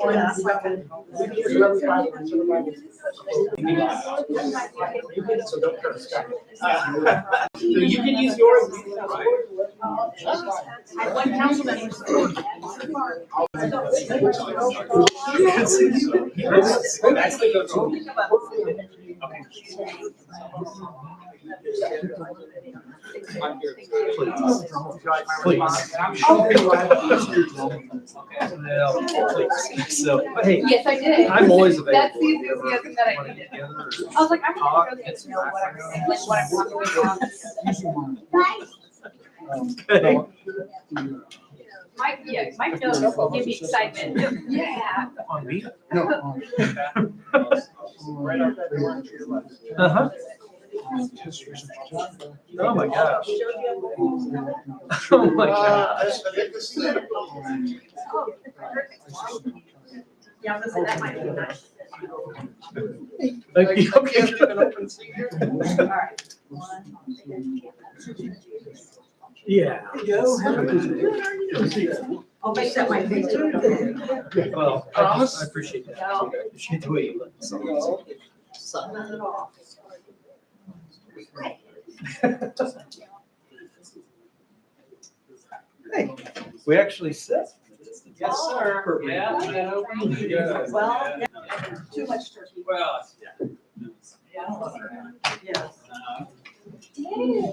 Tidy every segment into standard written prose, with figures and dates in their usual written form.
So don't curse. So you can use yours. One councilman. That's the go-to. So, hey, Yes, I did. I'm always available. That's the enthusiasm that I needed. I was like, I'm gonna really get to know what everything, like what I'm talking about. Mike knows will give me excitement. Yeah. On me? No. Uh-huh. Oh my gosh. Oh my gosh. Yeah, listen, that might be nice. Thank you. Okay. All right. Yeah. I'll make that my picture. Well, I appreciate that. I appreciate the way you look. Hey, we actually said. Yes, sir. Yeah. Well, too much turkey. Well, Yes.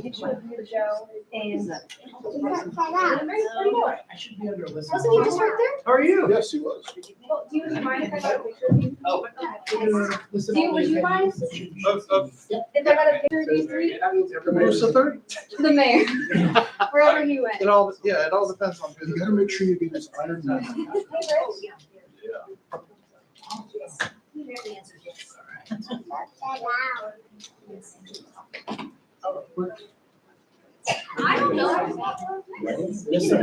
Picture of you, Joe, and. I should be under a list. Wasn't he just right there? How are you? Yes, he was. Well, do you mind if I got a picture of you? Oh. Would you mind if I got a picture of these three? Who's the third? The mayor, wherever he went. It all depends on who. You gotta make sure you get his Iron Man. I don't know. Yes, sir.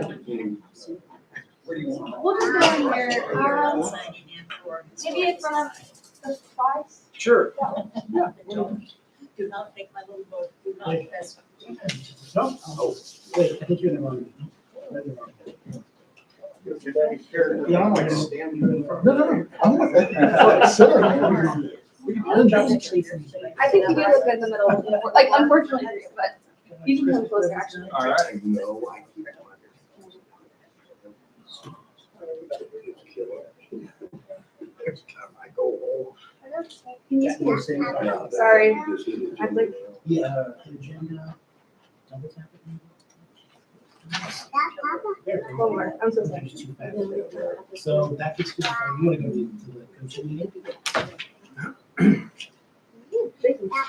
We'll just go in here, maybe in front of the spice. Sure. Do not take my little book, do not mess with it. No? Oh, wait, I think you're in the wrong. Yeah, I'm like standing in front. No. I'm not. Sit there. I think you do look good in the middle, like unfortunately, but you can come closer actually. All right. Sorry. I'd like. Yeah. Agenda. Double tap it. One more. I'm so sorry. So that gets to, you want to go to the coaching meeting?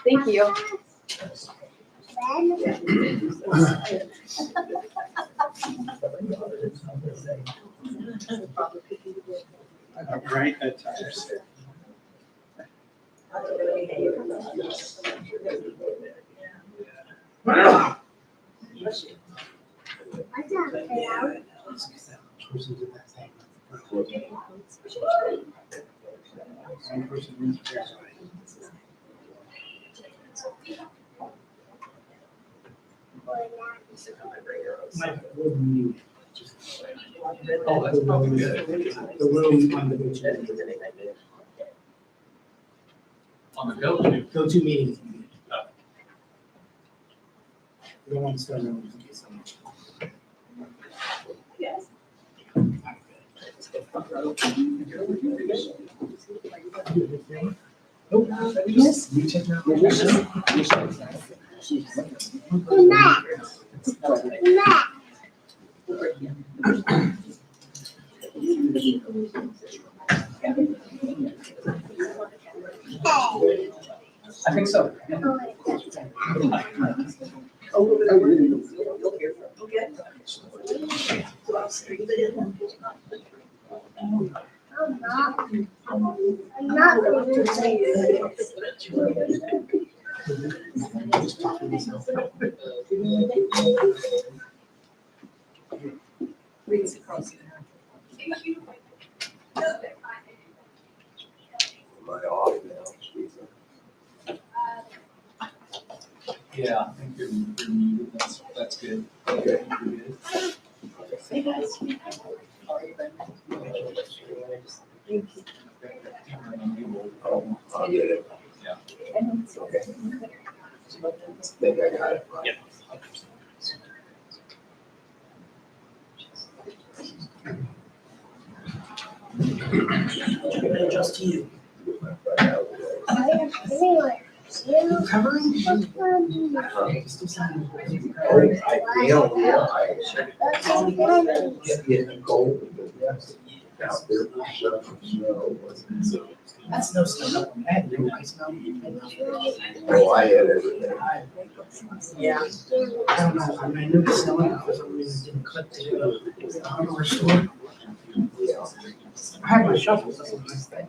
Thank you. Right at times. Oh, that's probably good. The room on the beach. On the go-to meeting. We don't want to start over. Yes. Yes. You check out. I think so. I'm not going to say this. Reads across the. Yeah, I think you're muted. That's good. Okay. Hey guys. I'll get it. Okay. Think I got it. Yep. Just to you. Covering? That's no snow. I had no ice now. Oh, I had everything. Yeah. I don't know. I mean, I knew it was snowing. For some reason, it didn't click to the hardware store. I had my shovels. That's a nice thing.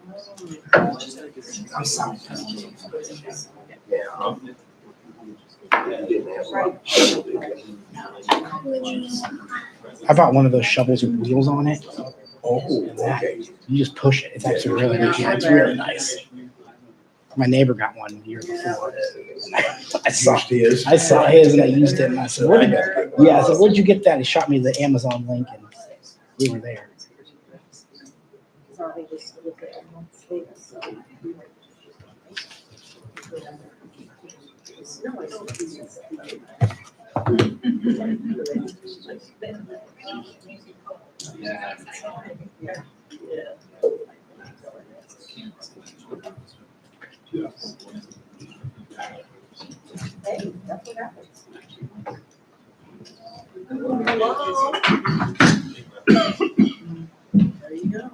I'm sorry. Yeah. Didn't have one. I bought one of those shovels with wheels on it. Oh, okay. You just push it. It's actually really nice. It's really nice. My neighbor got one the year before. I saw his and I used it and I said, I said, where'd you get that? He shot me the Amazon link and we were there. There you go.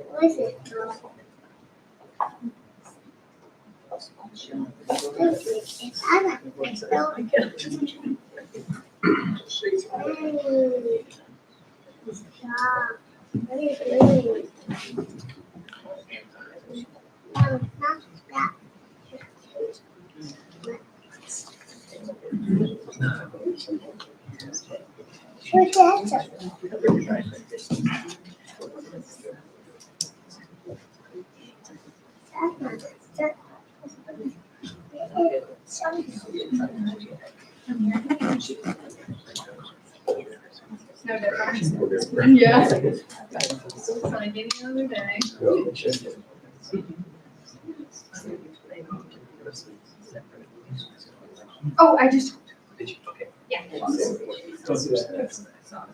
What is it? I like this. Stop. What are you doing? No, not that. What's that? No different. Yeah. Sunny day the other day. Oh, I just. Yeah.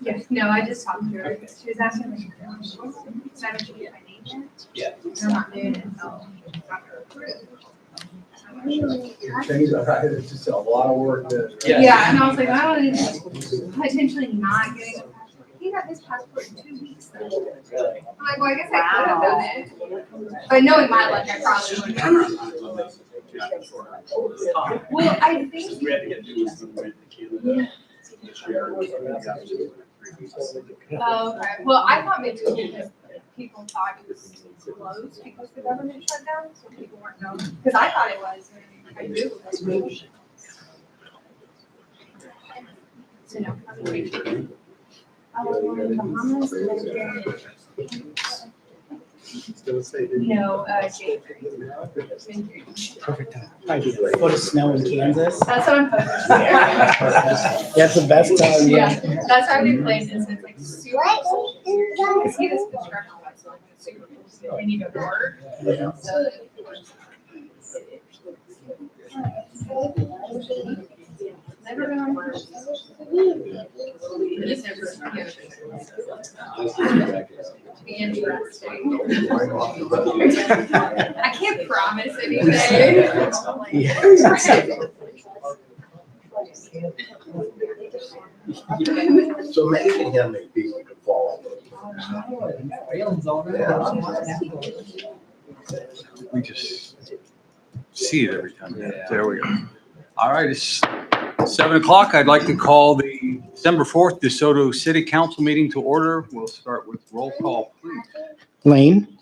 Yeah, no, I just talked to her. She was asking me, so I should get my name in. Yeah. And I'm not doing it until after approved. It's just a lot of work to. Yeah, and I was like, I don't know, potentially not getting a passport. He got his passport in 2 weeks though. I'm like, well, I guess I could have done it. But knowing my luck, I probably would have. Well, I think. We had to get new ones when we went to Canada. Oh, okay. Well, I thought maybe it was because people thought it was closed because the government shut down, so people weren't going. Because I thought it was, and I knew it was. So no, I'm waiting. I was going to Bahamas and then no, January. Perfect time. Probably a foot of snow in Kansas. That's what I'm focused on. That's the best time. Yeah, that's why I've been playing this. It's like super cool. What? I see this construction, that's like super cool. And you go to work. So never been on first. Just never, be interesting. I can't promise anything. So amazing how many people can fall. We just see it every time. There we go. All right, it's 7 o'clock. I'd like to call the December 4th DeSoto City Council meeting to order. We'll start with roll call, please. Lane.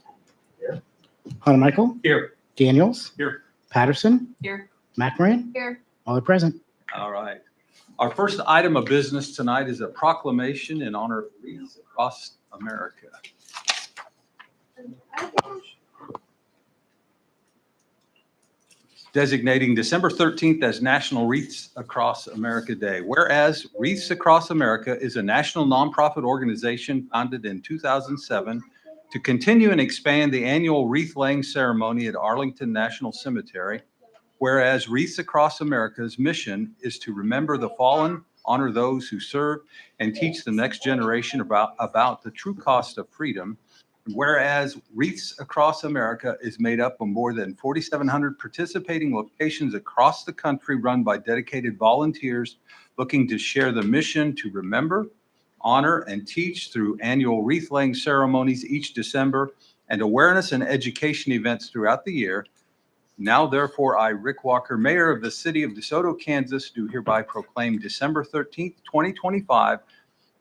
Hunter Michael. Here. Daniels. Here. Patterson, Here. McMorran, Here. all are present. All right. Our first item of business tonight is a proclamation in honor of wreaths across America. Designating December 13th as National Wreaths Across America Day. Whereas Wreaths Across America is a national nonprofit organization founded in 2007 to continue and expand the annual wreath laying ceremony at Arlington National Cemetery. Whereas Wreaths Across America's mission is to remember the fallen, honor those who serve, and teach the next generation about the true cost of freedom. Whereas Wreaths Across America is made up of more than 4,700 participating locations across the country run by dedicated volunteers looking to share the mission to remember, honor, and teach through annual wreath laying ceremonies each December and awareness and education events throughout the year. Now, therefore, I, Rick Walker, Mayor of the City of DeSoto, Kansas, do hereby proclaim December 13th, 2025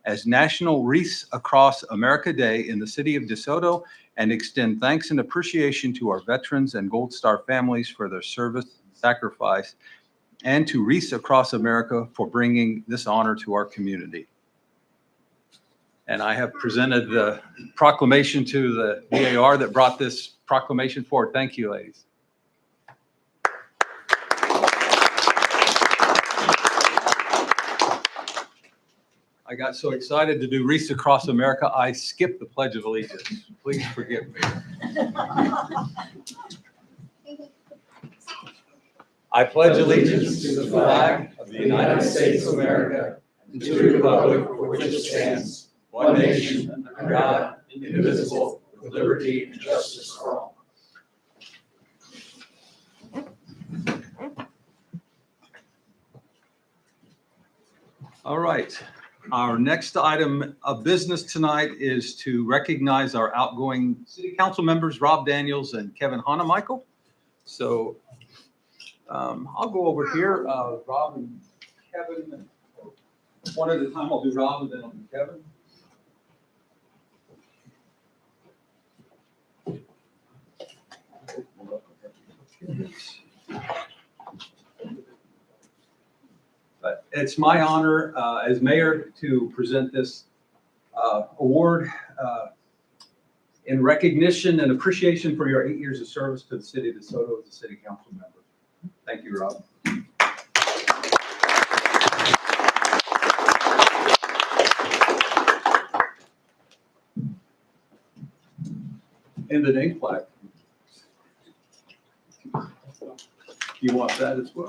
as National Wreaths Across America Day in the City of DeSoto and extend thanks and appreciation to our veterans and Gold Star families for their service and sacrifice, and to Wreaths Across America for bringing this honor to our community. And I have presented the proclamation to the VAR that brought this proclamation forward. Thank you, ladies. I got so excited to do Wreaths Across America, I skipped the Pledge of Allegiance. Please forgive me. I pledge allegiance to the flag of the United States of America and to the republic for which it stands, one nation, under God, indivisible, with liberty and justice for all. All right. Our next item of business tonight is to recognize our outgoing city council members, Rob Daniels and Kevin Hanemichael. So I'll go over here, Rob and Kevin, one at a time. I'll do Rob and then I'll do Kevin. But it's my honor as mayor to present this award in recognition and appreciation for your 8 years of service to the city of DeSoto as a city council member. Thank you, Rob. And the name plaque. You want that as well?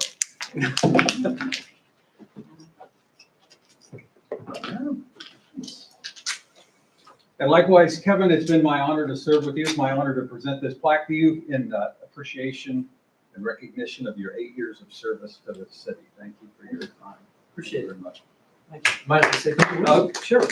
And likewise, Kevin, it's been my honor to serve with you. It's my honor to present this plaque to you in appreciation and recognition of your 8 years of service to the city. Thank you for your time. Appreciate it very much. Thank you. Might I say thank you? Oh, sure.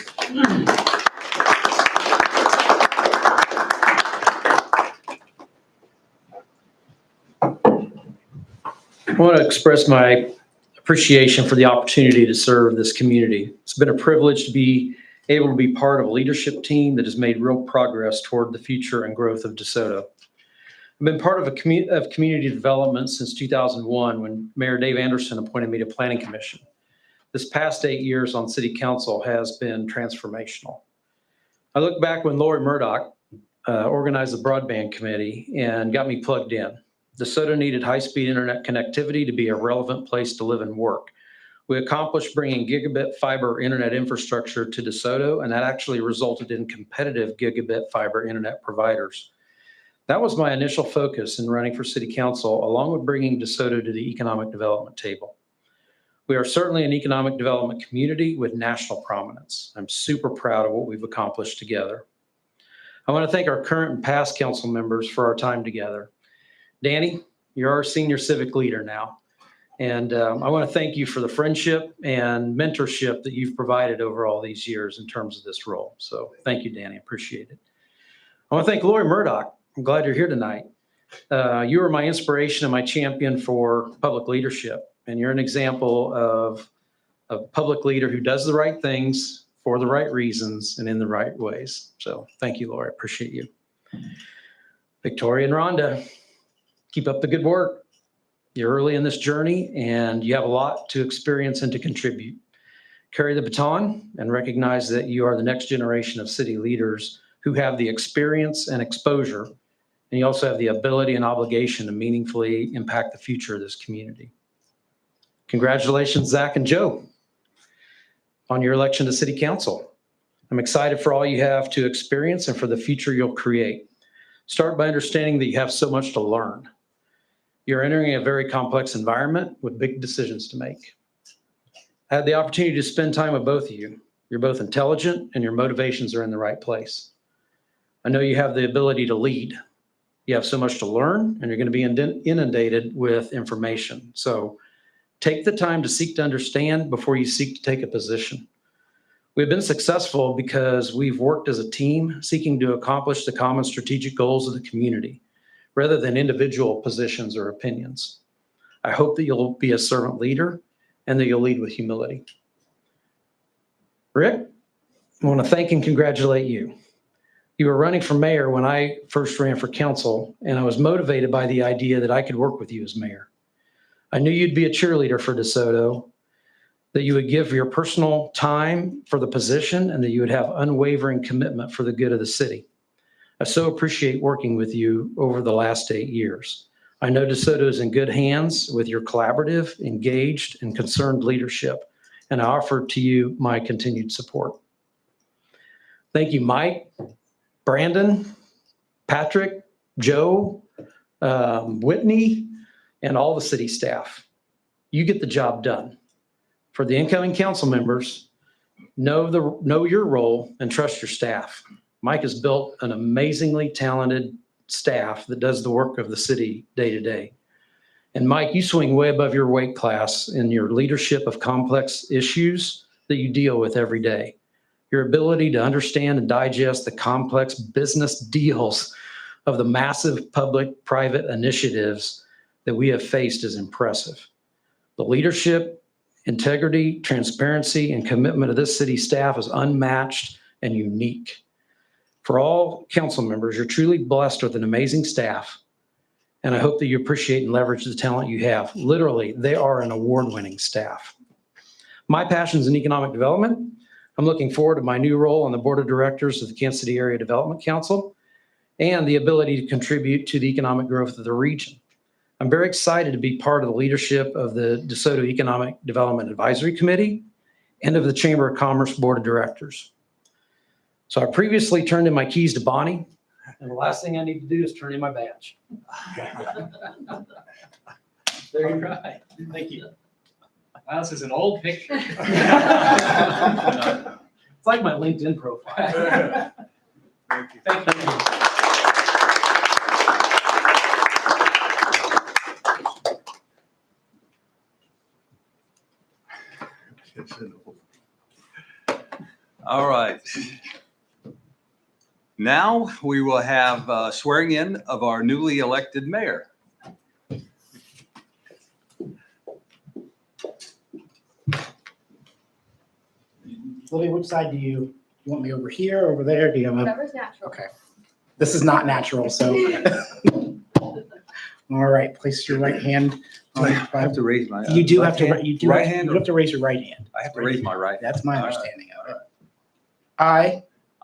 I want to express my appreciation for the opportunity to serve this community. It's been a privilege to be able to be part of a leadership team that has made real progress toward the future and growth of DeSoto. I've been part of community development since 2001 when Mayor Dave Anderson appointed me to Planning Commission. This past 8 years on City Council has been transformational. I look back when Lori Murdoch organized the Broadband Committee and got me plugged in. DeSoto needed high-speed internet connectivity to be a relevant place to live and work. We accomplished bringing gigabit fiber internet infrastructure to DeSoto, and that actually resulted in competitive gigabit fiber internet providers. That was my initial focus in running for City Council, along with bringing DeSoto to the economic development table. We are certainly an economic development community with national prominence. I'm super proud of what we've accomplished together. I want to thank our current and past council members for our time together. Danny, you're our senior civic leader now. And I want to thank you for the friendship and mentorship that you've provided over all these years in terms of this role. So thank you, Danny. Appreciate it. I want to thank Lori Murdoch. I'm glad you're here tonight. You were my inspiration and my champion for public leadership. And you're an example of a public leader who does the right things for the right reasons and in the right ways. So thank you, Lori. I appreciate you. Victoria and Rhonda, keep up the good work. You're early in this journey and you have a lot to experience and to contribute. Carry the baton and recognize that you are the next generation of city leaders who have the experience and exposure, and you also have the ability and obligation to meaningfully impact the future of this community. Congratulations, Zach and Joe, on your election to City Council. I'm excited for all you have to experience and for the future you'll create. Start by understanding that you have so much to learn. You're entering a very complex environment with big decisions to make. I had the opportunity to spend time with both of you. You're both intelligent and your motivations are in the right place. I know you have the ability to lead. You have so much to learn and you're going to be inundated with information. So take the time to seek to understand before you seek to take a position. We've been successful because we've worked as a team seeking to accomplish the common strategic goals of the community rather than individual positions or opinions. I hope that you'll be a servant leader and that you'll lead with humility. Rick, I want to thank and congratulate you. You were running for mayor when I first ran for council, and I was motivated by the idea that I could work with you as mayor. I knew you'd be a cheerleader for DeSoto, that you would give your personal time for the position, and that you would have unwavering commitment for the good of the city. I so appreciate working with you over the last 8 years. I know DeSoto is in good hands with your collaborative, engaged, and concerned leadership, and I offer to you my continued support. Thank you, Mike, Brandon, Patrick, Joe, Whitney, and all the city staff. You get the job done. For the incoming council members, know your role and trust your staff. Mike has built an amazingly talented staff that does the work of the city day to day. And Mike, you swing way above your weight class in your leadership of complex issues that you deal with every day. Your ability to understand and digest the complex business deals of the massive public-private initiatives that we have faced is impressive. The leadership, integrity, transparency, and commitment of this city staff is unmatched and unique. For all council members, you're truly blessed with an amazing staff, and I hope that you appreciate and leverage the talent you have. Literally, they are an award-winning staff. My passion is in economic development. I'm looking forward to my new role on the board of directors of the Kansas City Area Development Council and the ability to contribute to the economic growth of the region. I'm very excited to be part of the leadership of the DeSoto Economic Development Advisory Committee and of the Chamber of Commerce Board of Directors. So I previously turned in my keys to Bonnie, and the last thing I need to do is turn in my badge. There you go. Thank you. Wow, this is an old picture. It's like my LinkedIn profile. Thank you. Thank you. All right. Now we will have swearing in of our newly elected mayor. Lily, which side do you want me over here, over there? Do you have a? Whatever's natural. Okay. This is not natural, so. All right, place your right hand. I have to raise my. You do have left to, hand? you do Right have hand you or- have to raise your right hand. I have to raise my right. That's my All right. understanding of it.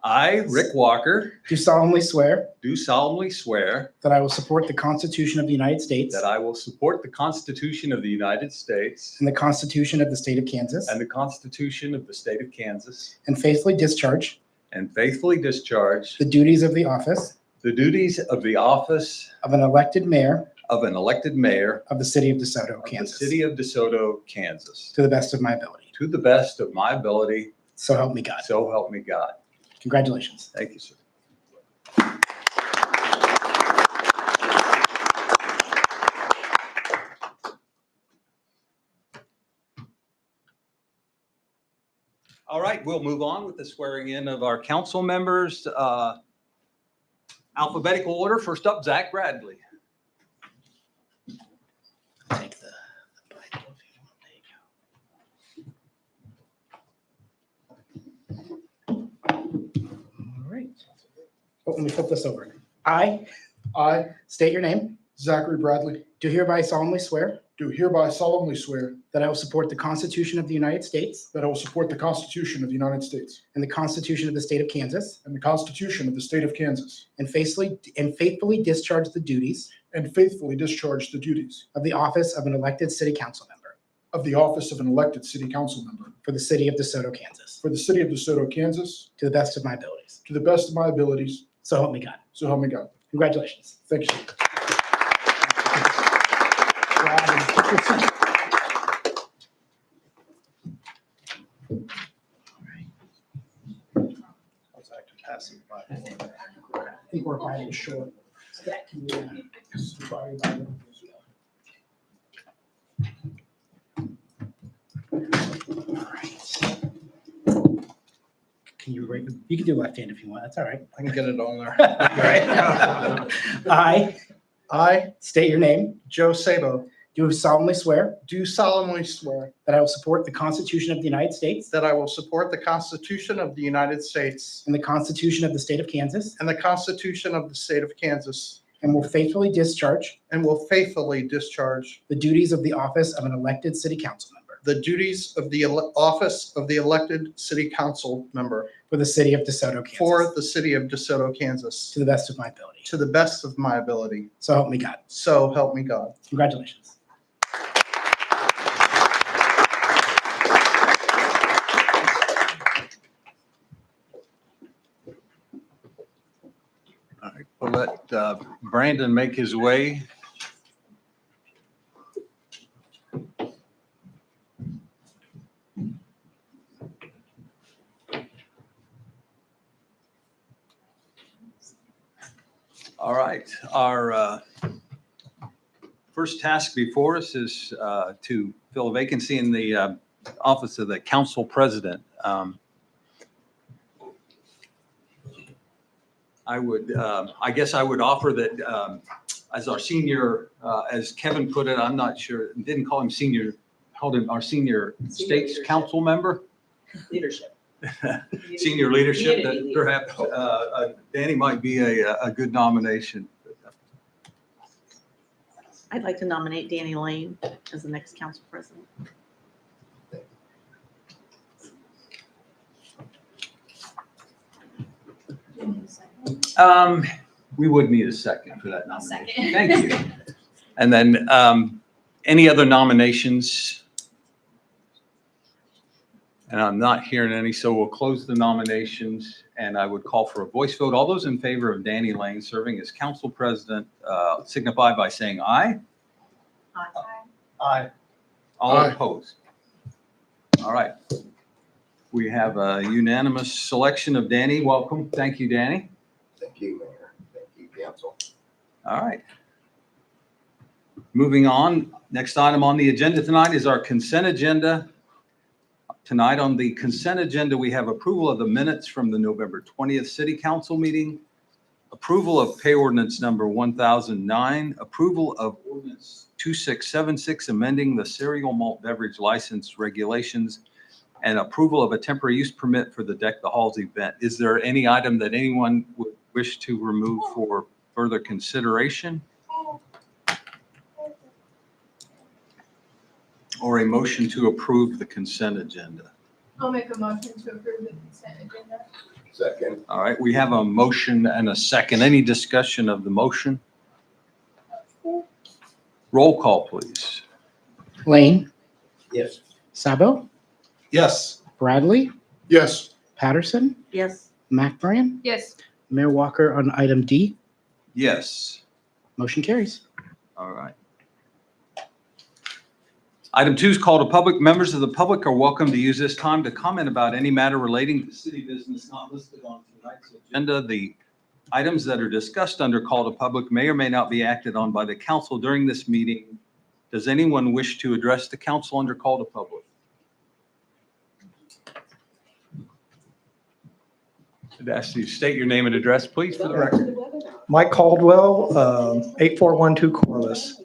I, Rick Walker, Do solemnly swear do solemnly swear that I will support the Constitution of the United States that I will support the Constitution of the United States and the Constitution of the State of Kansas, and the Constitution of the State of Kansas, and faithfully discharge and faithfully discharge the duties of the office the duties of the office of an elected mayor of an elected mayor of the city of DeSoto, of the Kansas, city of DeSoto, Kansas, to the best of my ability. to the best of my ability, So help me God. so help me God. Congratulations. Thank you, sir. All right, we'll move on with the swearing in of our council members. Alphabetical order. First up, Zach Bradley. Take the Bible if you want. There you go. All right. Oh, let me flip this over. I I, state your name, Zachary Bradley, do hereby solemnly swear do hereby solemnly swear that I will support the Constitution of the United States that I will support the Constitution of the United States and the Constitution of the State of Kansas, and the Constitution of the State of Kansas, and faithfully discharge the duties and faithfully discharge the duties of the office of an elected city council member of the office of an elected city council member for the city of DeSoto, Kansas, for the city of DeSoto, Kansas, to the best of my abilities. to the best of my abilities, So help me God. so help me God. Congratulations. Thank you. I think we're probably short. Can you write? You can do left hand if you want. That's all right. I can get it on there. I I, state your name. Joe Sabo, Do solemnly swear do solemnly swear that I will support the Constitution of the United States that I will support the Constitution of the United States and the Constitution of the State of Kansas, and the Constitution of the State of Kansas, and will faithfully discharge and will faithfully discharge the duties of the office of an elected city council member the duties of the office of the elected city council member for the city of DeSoto, Kansas, for the city of DeSoto, Kansas, to the best of my ability. to the best of my ability. So help me God. So help me God. Congratulations. All right, we'll let Brandon make his way. All right, our first task before us is to fill a vacancy in the office of the council president. I guess I would offer that as our senior, as Kevin put it, I'm not sure, didn't call him senior, called him our senior states leadership. council member. Leadership. Senior leadership, that Community perhaps Danny might be a good nomination. I'd like to nominate Danny Lane as the next council president. We would need a second for that nomination. Second. Thank you. And then any other nominations? And I'm not hearing any, so we'll close the nominations and I would call for a voice vote. All those in favor of Danny Lane serving as council president signify by saying aye. Aye. All Aye. opposed? All right. We have a unanimous selection of Danny. Welcome. Thank you, Danny. Thank you, Mayor. Thank you, council. All right. Moving on, next item on the agenda tonight is our consent agenda. Tonight on the consent agenda, we have approval of the minutes from the November 20th City Council meeting, approval of pay ordinance number 1009, approval of ordinance 2676, amending the cereal malt beverage license regulations, and approval of a temporary use permit for the Deck the Halls event. Is there any item that anyone would wish to remove for further consideration? Or a motion to approve the consent agenda? I'll make a motion to approve the consent agenda. Second. All right, we have a motion and a second. Any discussion of the motion? Roll call, please. Lane, Yes. Sabo, Yes. Bradley, Yes. Patterson, Yes. McBrien, Yes. Mayor Walker on item D. Yes. Motion carries. All right. Item 2 is call to public. Members of the public are welcome to use this time to comment about any matter relating to city business not listed on tonight's agenda. The items that are discussed under call to public may or may not be acted on by the council during this meeting. Does anyone wish to address the council under call to public? I'd ask you to state your name and address, please, for the record. Mike Caldwell, 8412 Corliss.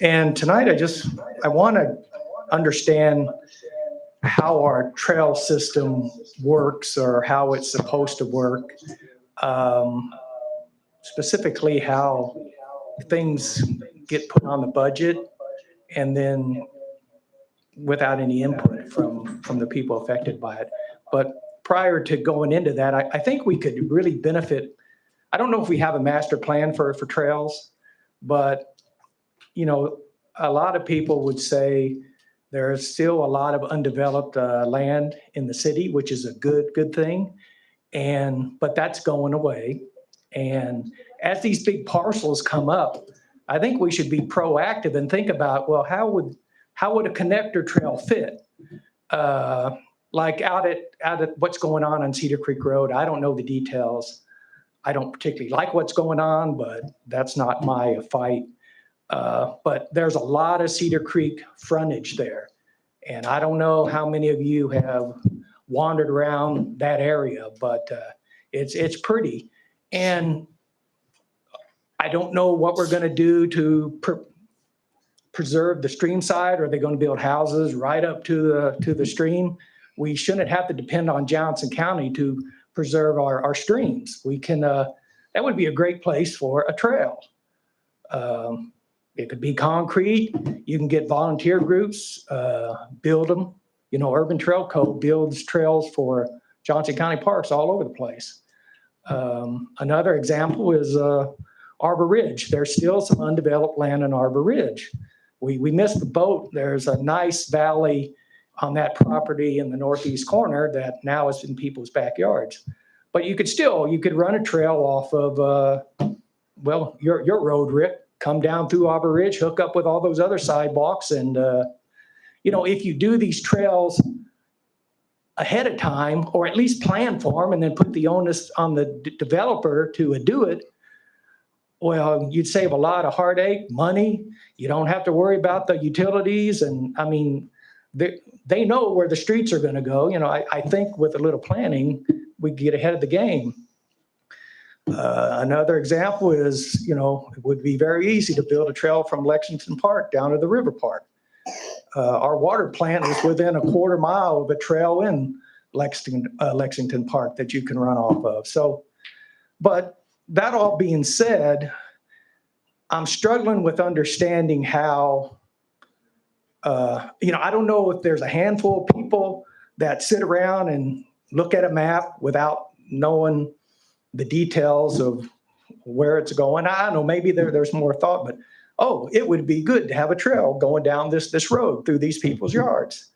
And tonight I want to understand how our trail system works or how it's supposed to work. Specifically how things get put on the budget and then without any input from the people affected by it. But prior to going into that, I think we could really benefit. I don't know if we have a master plan for trails, but, you know, a lot of people would say there's still a lot of undeveloped land in the city, which is a good thing. But that's going away. And as these big parcels come up, I think we should be proactive and think about, well, how would a connector trail fit? Like out at what's going on Cedar Creek Road. I don't know the details. I don't particularly like what's going on, but that's not my fight. But there's a lot of Cedar Creek frontage there. And I don't know how many of you have wandered around that area, but it's pretty. And I don't know what we're going to do to preserve the stream side. Are they going to build houses right up to the stream? We shouldn't have to depend on Johnson County to preserve our streams. We can, that would be a great place for a trail. It could be concrete. You can get volunteer groups, build them. You know, Urban Trail Code builds trails for Johnson County parks all over the place. Another example is Arbor Ridge. There's still some undeveloped land in Arbor Ridge. We missed the boat. There's a nice valley on that property in the northeast corner that now is in people's backyards. But you could run a trail off of, well, your road, Rick, come down through Arbor Ridge, hook up with all those other sidewalks. And, you know, if you do these trails ahead of time, or at least plan for them and then put the onus on the developer to do it, well, you'd save a lot of heartache, money. You don't have to worry about the utilities. And I mean, they know where the streets are going to go. You know, I think with a little planning, we get ahead of the game. Another example is, you know, it would be very easy to build a trail from Lexington Park down to the River Park. Our water plant is within a quarter mile of a trail in Lexington Park that you can run off of. So, but that all being said, I'm struggling with understanding how, you know, I don't know if there's a handful of people that sit around and look at a map without knowing the details of where it's going. I don't know, maybe there's more thought, but oh, it would be good to have a trail going down this road through these people's yards.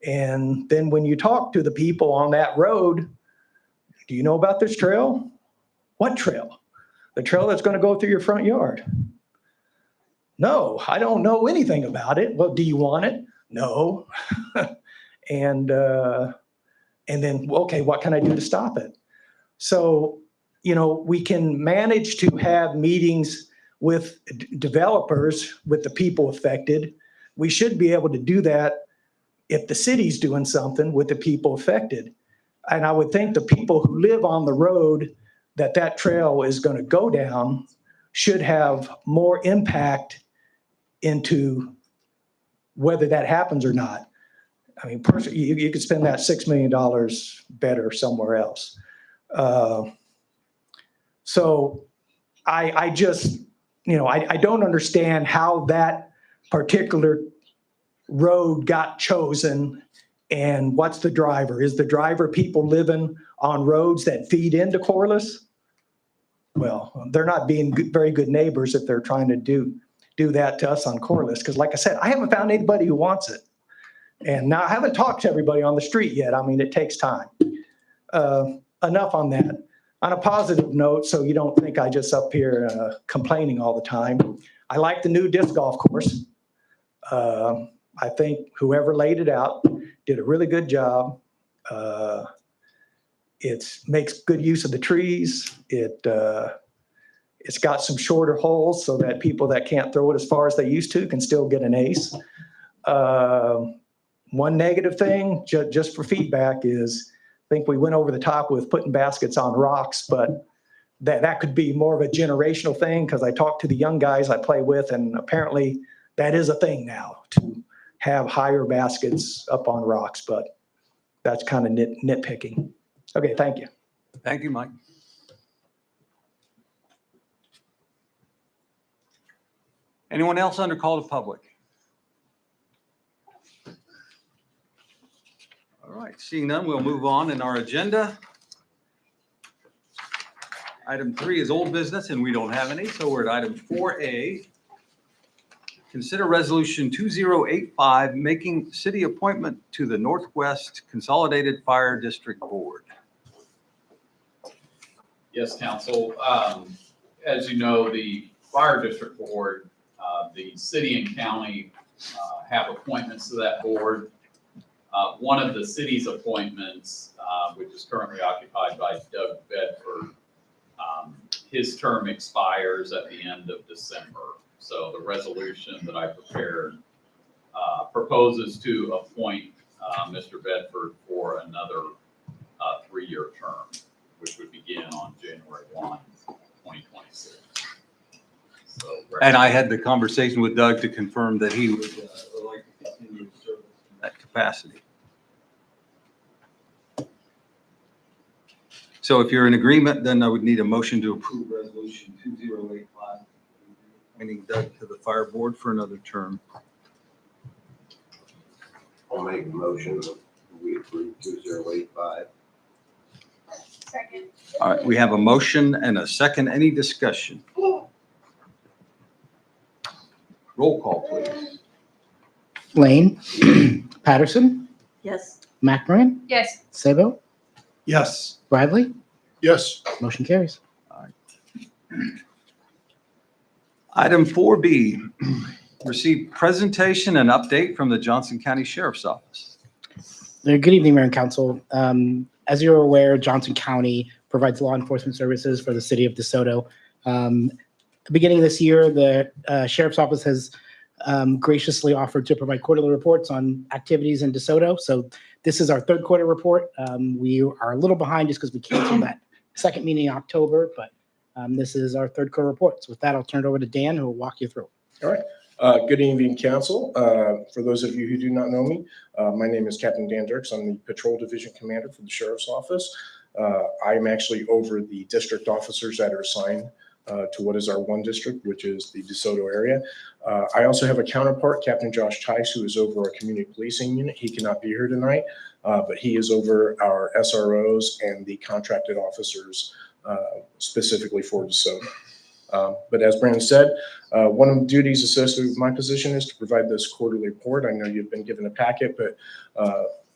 And then when you talk to the people on that road, do you know about this trail? What trail? The trail that's going to go through your front yard. No, I don't know anything about it. Well, do you want it? No. And then, okay, what can I do to stop it? So, you know, we can manage to have meetings with developers, with the people affected. We should be able to do that if the city's doing something with the people affected. And I would think the people who live on the road that trail is going to go down should have more impact into whether that happens or not. I mean, personally, you could spend that $6 million better somewhere else. So I just, you know, I don't understand how that particular road got chosen and what's the driver. Is the driver people living on roads that feed into Corliss? Well, they're not being very good neighbors if they're trying to do that to us on Corliss. Because like I said, I haven't found anybody who wants it. And now I haven't talked to everybody on the street yet. I mean, it takes time. Enough on that. On a positive note, so you don't think I just up here complaining all the time, I like the new disc golf course. I think whoever laid it out did a really good job. It makes good use of the trees. It's got some shorter holes so that people that can't throw it as far as they used to can still get an ace. One negative thing, just for feedback, is I think we went over the top with putting baskets on rocks, but that could be more of a generational thing, because I talked to the young guys I play with, and apparently that is a thing now, to have higher baskets up on rocks, but that's kind of nitpicking. Okay, thank you. Thank you, Mike. Anyone else under call to public? All right, seeing none, we'll move on in our agenda. Item 3 is old business, and we don't have any, so we're at item 4A. Consider Resolution 2085, making city appointment to the Northwest Consolidated Fire District Board. Yes, council. As you know, the Fire District Board, the city and county have appointments to that board. One of the city's appointments, which is currently occupied by Doug Bedford, his term expires at the end of December. So the resolution that I prepared proposes to appoint Mr. Bedford for another 3-year term, which would begin on January 1, 2026. So, And I had the conversation with Doug to confirm that he would like to continue to serve in that capacity. So if you're in agreement, then I would need a motion to approve Resolution 2085, appointing Doug to the Fire Board for another term. I'll make a motion that we approve 2085. Second. All right, we have a motion and a second. Any discussion? Roll call, please. Lane, Patterson, Yes. McMorrin, Yes. Sabo, Yes. Bradley, Yes. motion carries. Item 4B, receive presentation and update from the Johnson County Sheriff's Office. Good evening, Mayor and Council. As you're aware, Johnson County provides law enforcement services for the city of DeSoto. At the beginning of this year, the Sheriff's Office has graciously offered to provide quarterly reports on activities in DeSoto. So this is our third quarter report. We are a little behind just because we canceled that second meeting in October, but this is our third quarter report. So with that, I'll turn it over to Dan, who will walk you through. All right. Good evening, council. For those of you who do not know me, my name is Captain Dan Dirks. I'm the Patrol Division Commander for the Sheriff's Office. I'm actually over the district officers that are assigned to what is our one district, which is the DeSoto area. I also have a counterpart, Captain Josh Tice, who is over our community policing unit. He cannot be here tonight, but he is over our SROs and the contracted officers specifically for DeSoto. But as Brandon said, one of the duties associated with my position is to provide this quarterly report. I know you've been given a packet, but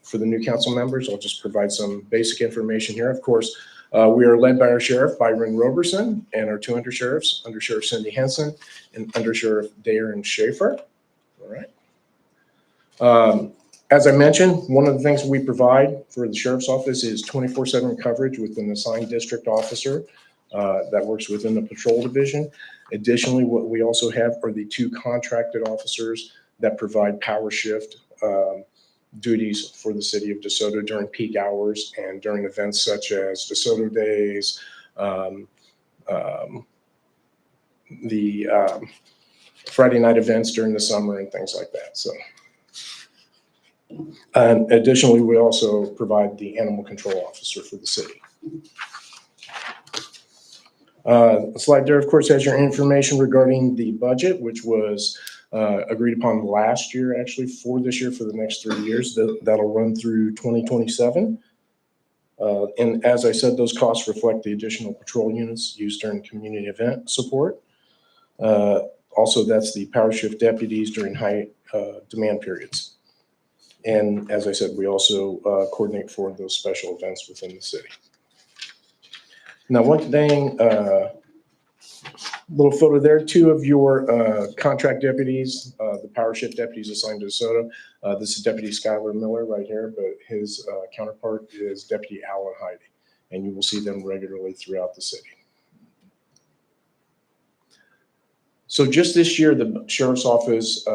for the new council members, I'll just provide some basic information here. Of course, we are led by our sheriff, Byron Roberson, and our two undersheriffs, Undersheriff Cindy Henson and Undersheriff Darren Schaefer. All right. As I mentioned, one of the things we provide for the Sheriff's Office is 24/7 coverage with an assigned district officer that works within the patrol division. Additionally, what we also have are the two contracted officers that provide power shift duties for the city of DeSoto during peak hours and during events such as DeSoto Days, the Friday night events during the summer and things like that. So, and additionally, we also provide the animal control officer for the city. The slide there, of course, has your information regarding the budget, which was agreed upon last year, actually, for this year for the next 3 years. That'll run through 2027. And as I said, those costs reflect the additional patrol units used during community event support. Also, that's the power shift deputies during high demand periods. And as I said, we also coordinate for those special events within the city. Now, one thing, little photo there, two of your contract deputies, the power shift deputies assigned to DeSoto. This is Deputy Skylar Miller right here, but his counterpart is Deputy Alan Heide, and you will see them regularly throughout the city. So just this year, the Sheriff's Office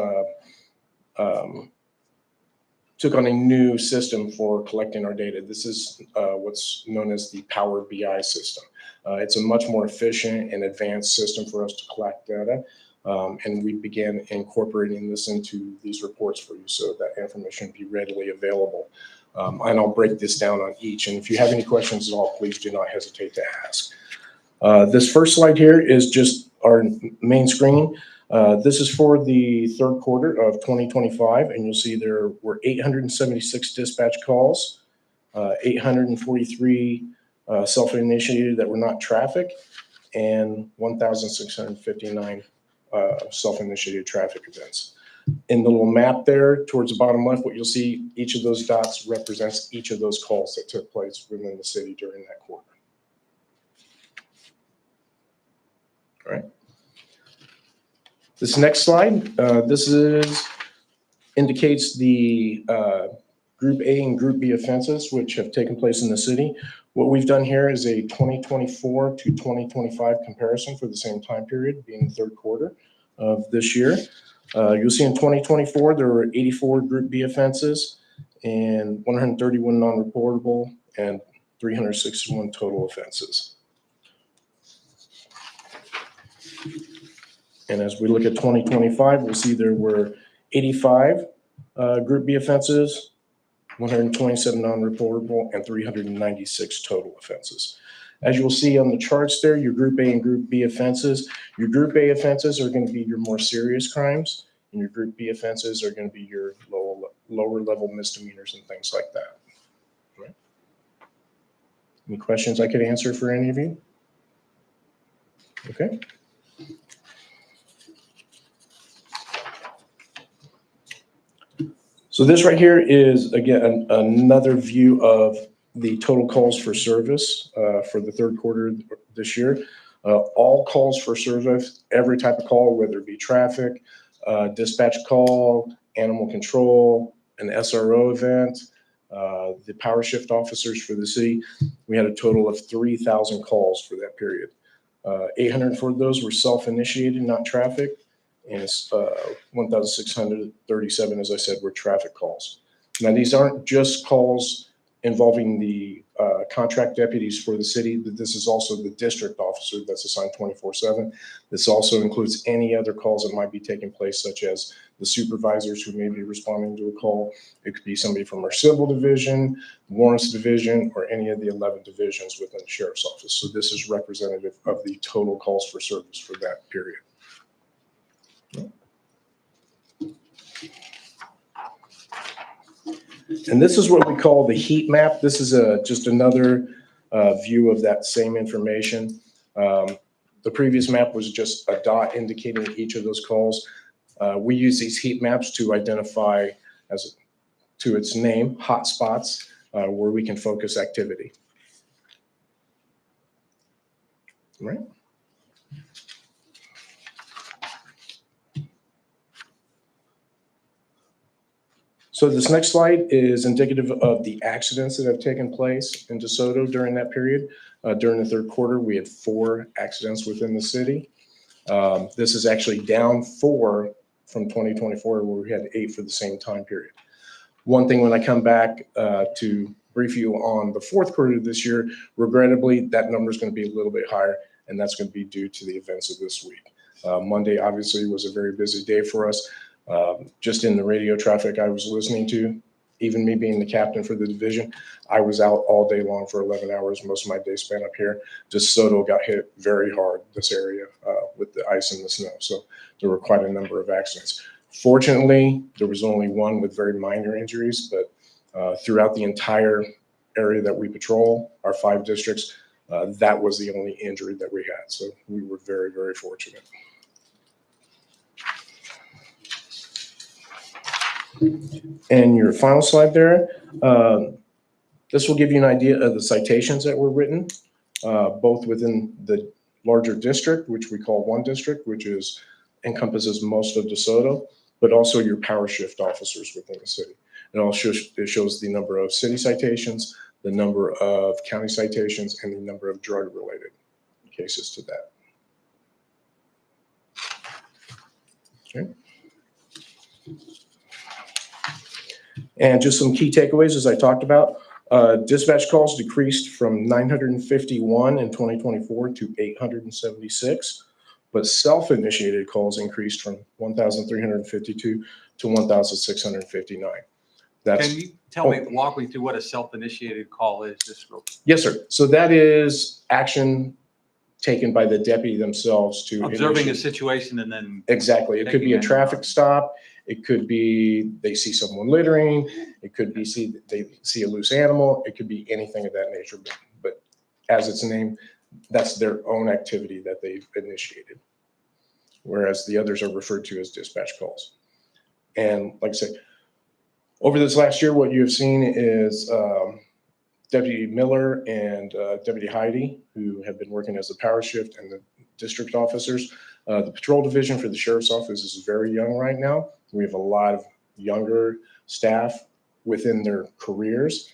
took on a new system for collecting our data. This is what's known as the Power BI system. It's a much more efficient and advanced system for us to collect data. And we began incorporating this into these reports for you so that information can be readily available. And I'll break this down on each. And if you have any questions at all, please do not hesitate to ask. This first slide here is just our main screen. This is for the third quarter of 2025, and you'll see there were 876 dispatch calls, 843 self-initiated that were not traffic, and 1,659 self-initiated traffic events. In the little map there towards the bottom left, what you'll see, each of those dots represents each of those calls that took place within the city during that quarter. All right. This next slide, indicates the Group A and Group B offenses which have taken place in the city. What we've done here is a 2024 to 2025 comparison for the same time period, being the third quarter of this year. You'll see in 2024, there were 84 Group B offenses and 131 non-reportable and 361 total offenses. And as we look at 2025, we'll see there were 85 Group B offenses, 127 non-reportable, and 396 total offenses. As you will see on the charts there, your Group A and Group B offenses, your Group A offenses are going to be your more serious crimes, and your Group B offenses are going to be your lower level misdemeanors and things like that. Right. Any questions I could answer for any of you? Okay. So this right here is, again, another view of the total calls for service for the third quarter this year. All calls for service, every type of call, whether it be traffic, dispatch call, animal control, an SRO event, the power shift officers for the city, we had a total of 3,000 calls for that period. 804 of those were self-initiated, not traffic. And 1,637, as I said, were traffic calls. Now, these aren't just calls involving the contract deputies for the city, but this is also the district officer that's assigned 24/7. This also includes any other calls that might be taking place, such as the supervisors who may be responding to a call. It could be somebody from our civil division, warrants division, or any of the 11 divisions within the sheriff's office. So this is representative of the total calls for service for that period. And this is what we call the heat map. This is just another view of that same information. The previous map was just a dot indicating each of those calls. We use these heat maps to identify, as to its name, hot spots where we can focus activity. All right. So this next slide is indicative of the accidents that have taken place in DeSoto during that period. During the third quarter, we had 4 accidents within the city. This is actually down 4 from 2024, where we had 8 for the same time period. One thing when I come back to brief you on the fourth quarter of this year, regrettably, that number is going to be a little bit higher, and that's going to be due to the events of this week. Monday, obviously, was a very busy day for us. Just in the radio traffic I was listening to, even me being the captain for the division, I was out all day long for 11 hours, most of my day spent up here. DeSoto got hit very hard, this area, with the ice and the snow. So there were quite a number of accidents. Fortunately, there was only one with very minor injuries, but throughout the entire area that we patrol, our 5 districts, that was the only injury that we had. So we were very, very fortunate. And your final slide there, this will give you an idea of the citations that were written, both within the larger district, which we call 1 district, which encompasses most of DeSoto, but also your power shift officers within the city. It shows the number of city citations, the number of county citations, and the number of drug-related cases to that. Okay. And just some key takeaways, as I talked about, dispatch calls decreased from 951 in 2024 to 876, but self-initiated calls increased from 1,352 to 1,659. Can you walk me through what a self-initiated call is? Yes, sir. So that is action taken by the deputy themselves to. Observing a initiate- situation and then, Exactly. It could be a Taking traffic stop. It could be they see someone littering. It could be they see a loose animal. It could be anything of that nature. But as it's named, that's their own activity that they've initiated. Whereas the others are referred to as dispatch calls. And like I said, over this last year, what you have seen is Deputy Miller and Deputy Heidi, who have been working as the power shift and the district officers. The patrol division for the sheriff's office is very young right now. We have a lot of younger staff within their careers.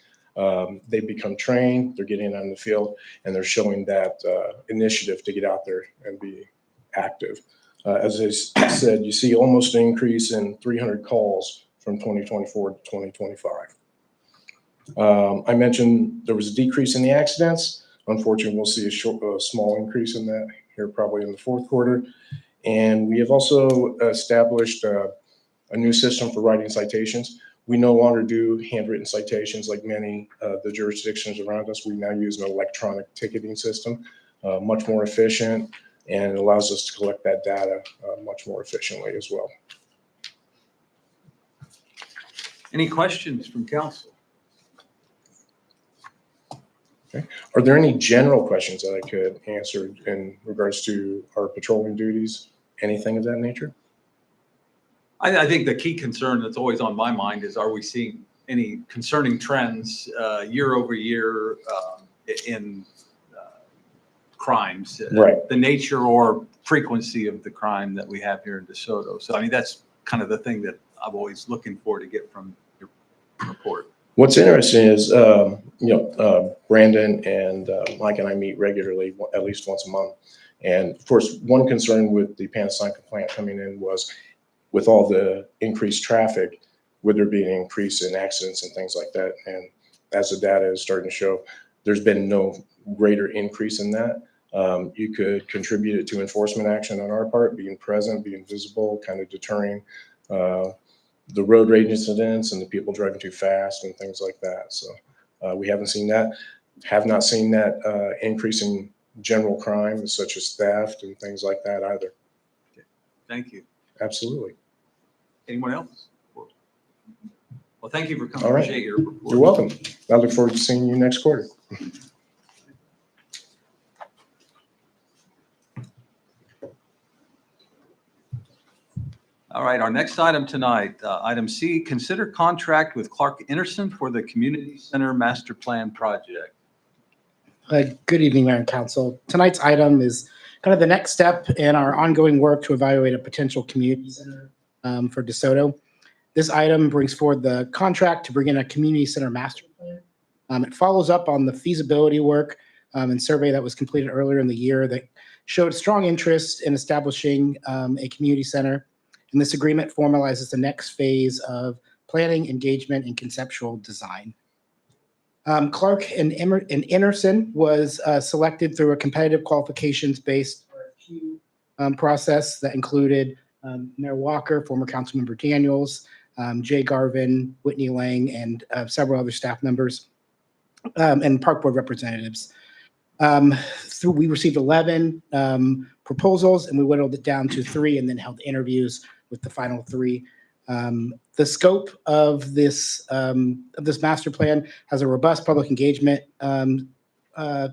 They've become trained, they're getting out in the field, and they're showing that initiative to get out there and be active. As I said, you see almost an increase in 300 calls from 2024 to 2025. I mentioned there was a decrease in the accidents. Unfortunately, we'll see a small increase in that here probably in the fourth quarter. And we have also established a new system for writing citations. We no longer do handwritten citations like many of the jurisdictions around us. We now use an electronic ticketing system, much more efficient, and it allows us to collect that data much more efficiently as well. any questions from council? Are there any general questions that I could answer in regards to our patrolling duties, anything of that nature? I think the key concern that's always on my mind is, are we seeing any concerning trends year over year in crimes? Right. The nature or frequency of the crime that we have here in DeSoto. So, I mean, that's kind of the thing that I'm always looking for to get from your report. What's interesting is, Brandon and Mike and I meet regularly, at least once a month. And of course, one concern with the Panasonic complaint coming in was with all the increased traffic, would there be an increase in accidents and things like that? And as the data is starting to show, there's been no greater increase in that. You could contribute it to enforcement action on our part, being present, being visible, kind of deterring the road rage incidents and the people driving too fast and things like that. So we haven't seen that, have not seen that increase in general crime such as theft and things like that either. Thank you. Absolutely. Anyone else? Well, thank you for coming. All right. Appreciate your report. You're welcome. I look forward to seeing you next quarter. All right, our next item tonight, item C, consider contract with Clark Enerson for the Community Center Master Plan Project. Good evening, Mayor and Council. Tonight's item is kind of the next step in our ongoing work to evaluate a potential community center for DeSoto. This item brings forward the contract to bring in a community center master plan. It follows up on the feasibility work and survey that was completed earlier in the year that showed strong interest in establishing a community center. And this agreement formalizes the next phase of planning, engagement, and conceptual design. Clark and Enerson was selected through a competitive qualifications-based RFQ process that included Mayor Walker, former Councilmember Daniels, Jay Garvin, Whitney Lang, and several other staff members and Park Board representatives. We received 11 proposals, and we whittled it down to 3 and then held interviews with the final 3. The scope of this master plan has a robust public engagement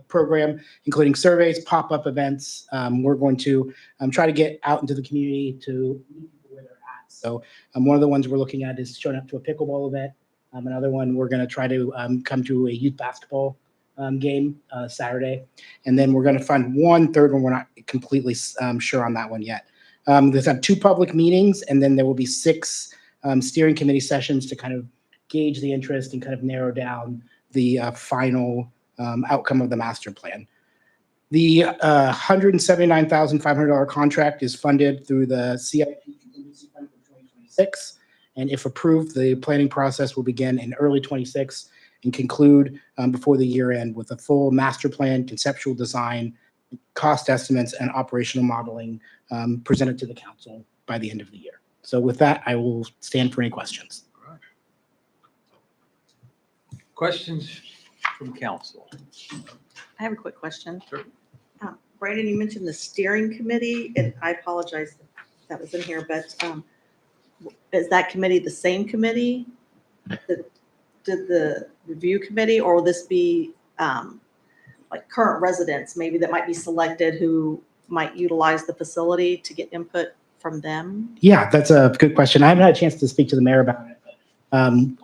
program, including surveys, pop-up events. We're going to try to get out into the community to meet people where they're at. So one of the ones we're looking at is showing up to a pickleball event. Another one, we're going to try to come to a youth basketball game Saturday. And then we're going to find one third one. We're not completely sure on that one yet. There's 2 public meetings, and then there will be 6 steering committee sessions to kind of gauge the interest and kind of narrow down the final outcome of the master plan. The $179,500 contract is funded through the CIP contingency fund for 2026. And if approved, the planning process will begin in early 26 and conclude before the year end with a full master plan, conceptual design, cost estimates, and operational modeling presented to the council by the end of the year. So with that, I will stand for any questions. All right. Questions from council? I have a quick question. Sure. Brandon, you mentioned the steering committee, and I apologize if that was in here, but is that committee the same committee? Did the review committee, or will this be like current residents maybe that might be selected who might utilize the facility to get input from them? Yeah, that's a good question. I haven't had a chance to speak to the mayor about it.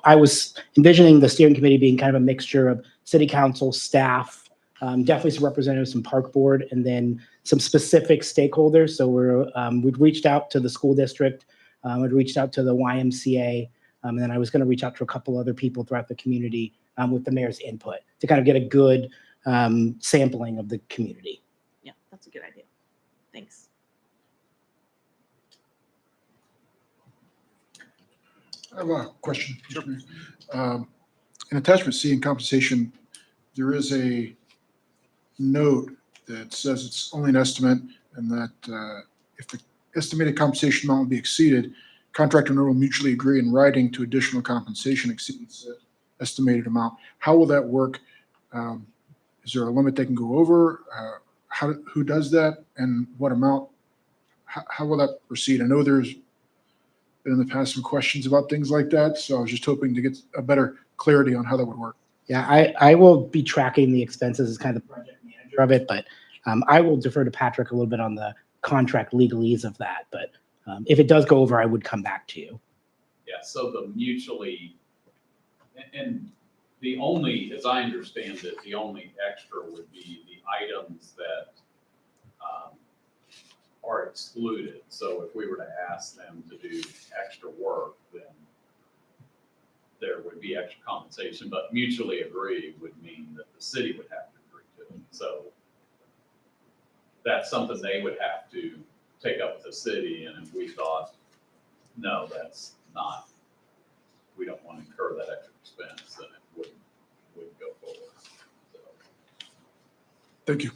I was envisioning the steering committee being kind of a mixture of city council, staff, definitely some representatives from park board, and then some specific stakeholders. So we'd reached out to the school district, we'd reached out to the YMCA, and then I was going to reach out to a couple other people throughout the community with the mayor's input to kind of get a good sampling of the community. Yeah, that's a good idea. Thanks. I have a question. In attachment C in compensation, there is a note that says it's only an estimate and that if the estimated compensation amount will be exceeded, contractor and owner will mutually agree in writing to additional compensation exceeds the estimated amount. How will that work? Is there a limit they can go over? Who does that and what amount? How will that proceed? I know there's been in the past some questions about things like that, so I was just hoping to get a better clarity on how that would work. Yeah, I will be tracking the expenses as kind of the project manager of it, but I will defer to Patrick a little bit on the contract legalese of that. But if it does go over, I would come back to you. Yeah, so the mutually, and the only, as I understand it, the only extra would be the items that are excluded. So if we were to ask them to do extra work, then there would be extra compensation, but mutually agree would mean that the city would have to agree to it. So that's something they would have to take up with the city, and if we thought, no, that's not, we don't want to incur that extra expense, then it wouldn't go forward. So. Thank you.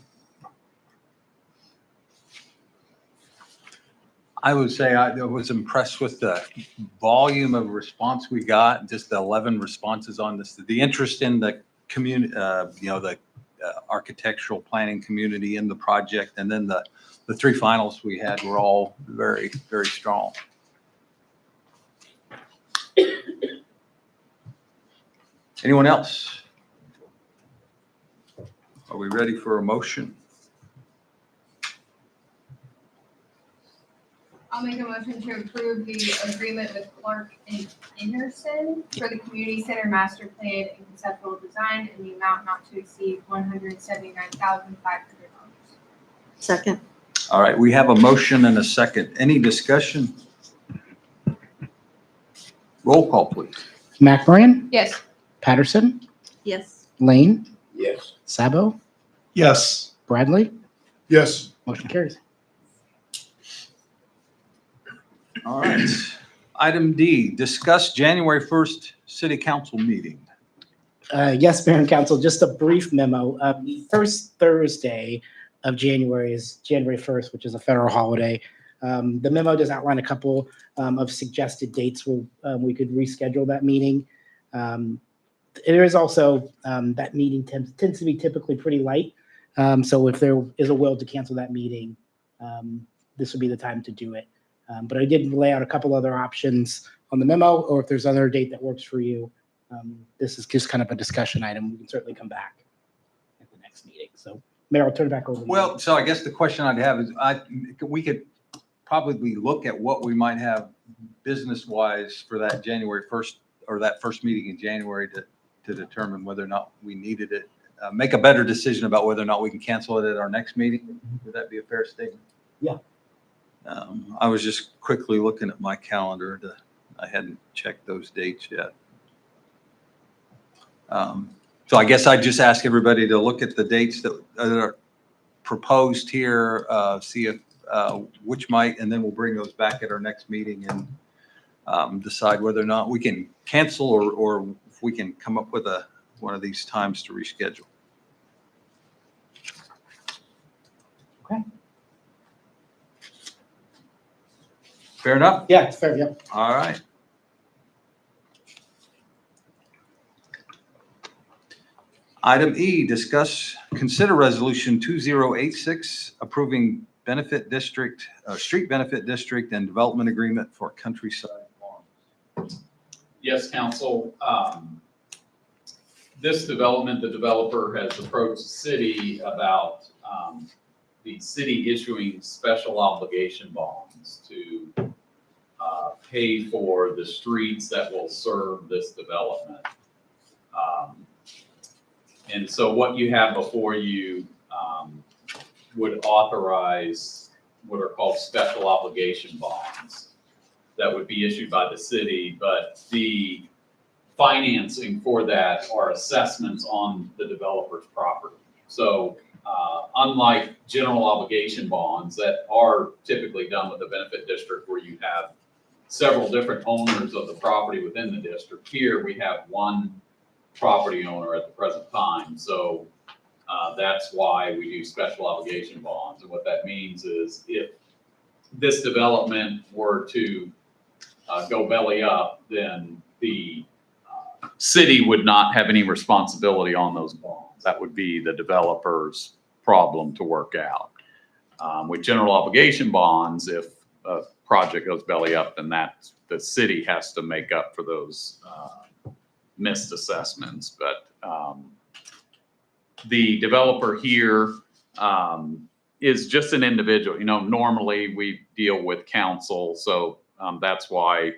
I would say I was impressed with the volume of response we got, just the 11 responses on this, the interest in the community, the architectural planning community in the project, and then the 3 finals we had were all very, very strong. Anyone else? Are we ready for a motion? I'll make a motion to approve the agreement with Clark and Anderson for the community center master plan and conceptual design in the amount not to exceed $179,500. Second. All right, we have a motion and a second. Any discussion? Roll call, please. McMorran, Yes. Patterson, Yes. Lane, Yes. Sabo, Yes. Bradley, Yes. motion carries. All right. Item D, discuss January 1st city council meeting. Yes, Mayor and Council, just a brief memo. The first Thursday of January is January 1st, which is a federal holiday. The memo does outline a couple of suggested dates where we could reschedule that meeting. There is also, that meeting tends to be typically pretty light. So if there is a will to cancel that meeting, this would be the time to do it. But I did lay out a couple other options on the memo, or if there's another date that works for you. This is just kind of a discussion item. We can certainly come back at the next meeting. So Mayor, I'll turn it back over to you. Well, so I guess the question I'd have is, we could probably look at what we might have business-wise for that January 1st, or that first meeting in January to determine whether or not we needed it. Make a better decision about whether or not we can cancel it at our next meeting. Would that be a fair statement? Yeah. I was just quickly looking at my calendar. I hadn't checked those dates yet. So I guess I'd just ask everybody to look at the dates that are proposed here, see if which might, and then we'll bring those back at our next meeting and decide whether or not we can cancel or if we can come up with one of these times to reschedule. Okay. Fair enough? Yeah, it's fair. Yep. All right. Item E, discuss consider resolution 2086 approving benefit district, street benefit district and development agreement for Countryside Farms. Yes, council. This development, the developer has approached the city about the city issuing special obligation bonds to pay for the streets that will serve this development. And so what you have before you would authorize what are called special obligation bonds that would be issued by the city, but the financing for that are assessments on the developer's property. So unlike general obligation bonds that are typically done with the benefit district where you have several different owners of the property within the district, here we have one property owner at the present time. So that's why we do special obligation bonds. And what that means is if this development were to go belly up, then the city would not have any responsibility on those bonds. That would be the developer's problem to work out. With general obligation bonds, if a project goes belly up, then the city has to make up for those missed assessments. But the developer here is just an individual. You know, normally we deal with counsel, so that's why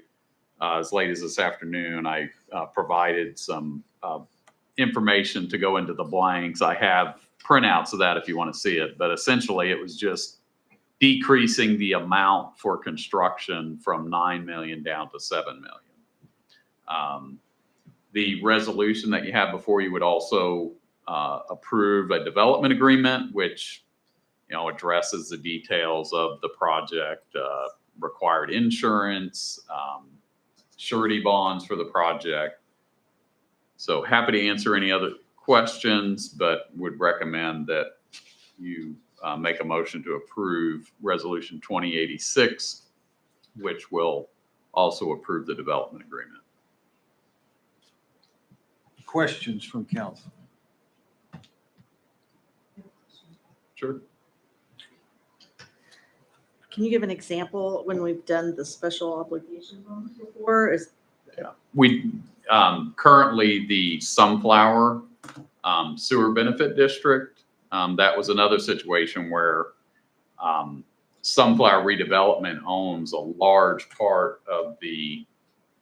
as late as this afternoon, I provided some information to go into the blanks. I have printouts of that if you want to see it, but essentially it was just decreasing the amount for construction from 9 million down to 7 million. The resolution that you have before you would also approve a development agreement, which, you know, addresses the details of the project, required insurance, surety bonds for the project. So happy to answer any other questions, but would recommend that you make a motion to approve resolution 2086, which will also approve the development agreement. Questions from council? Sure. Can you give an example when we've done the special obligation bonds before? We currently the Sunflower Sewer Benefit District. That was another situation where Sunflower Redevelopment owns a large part of the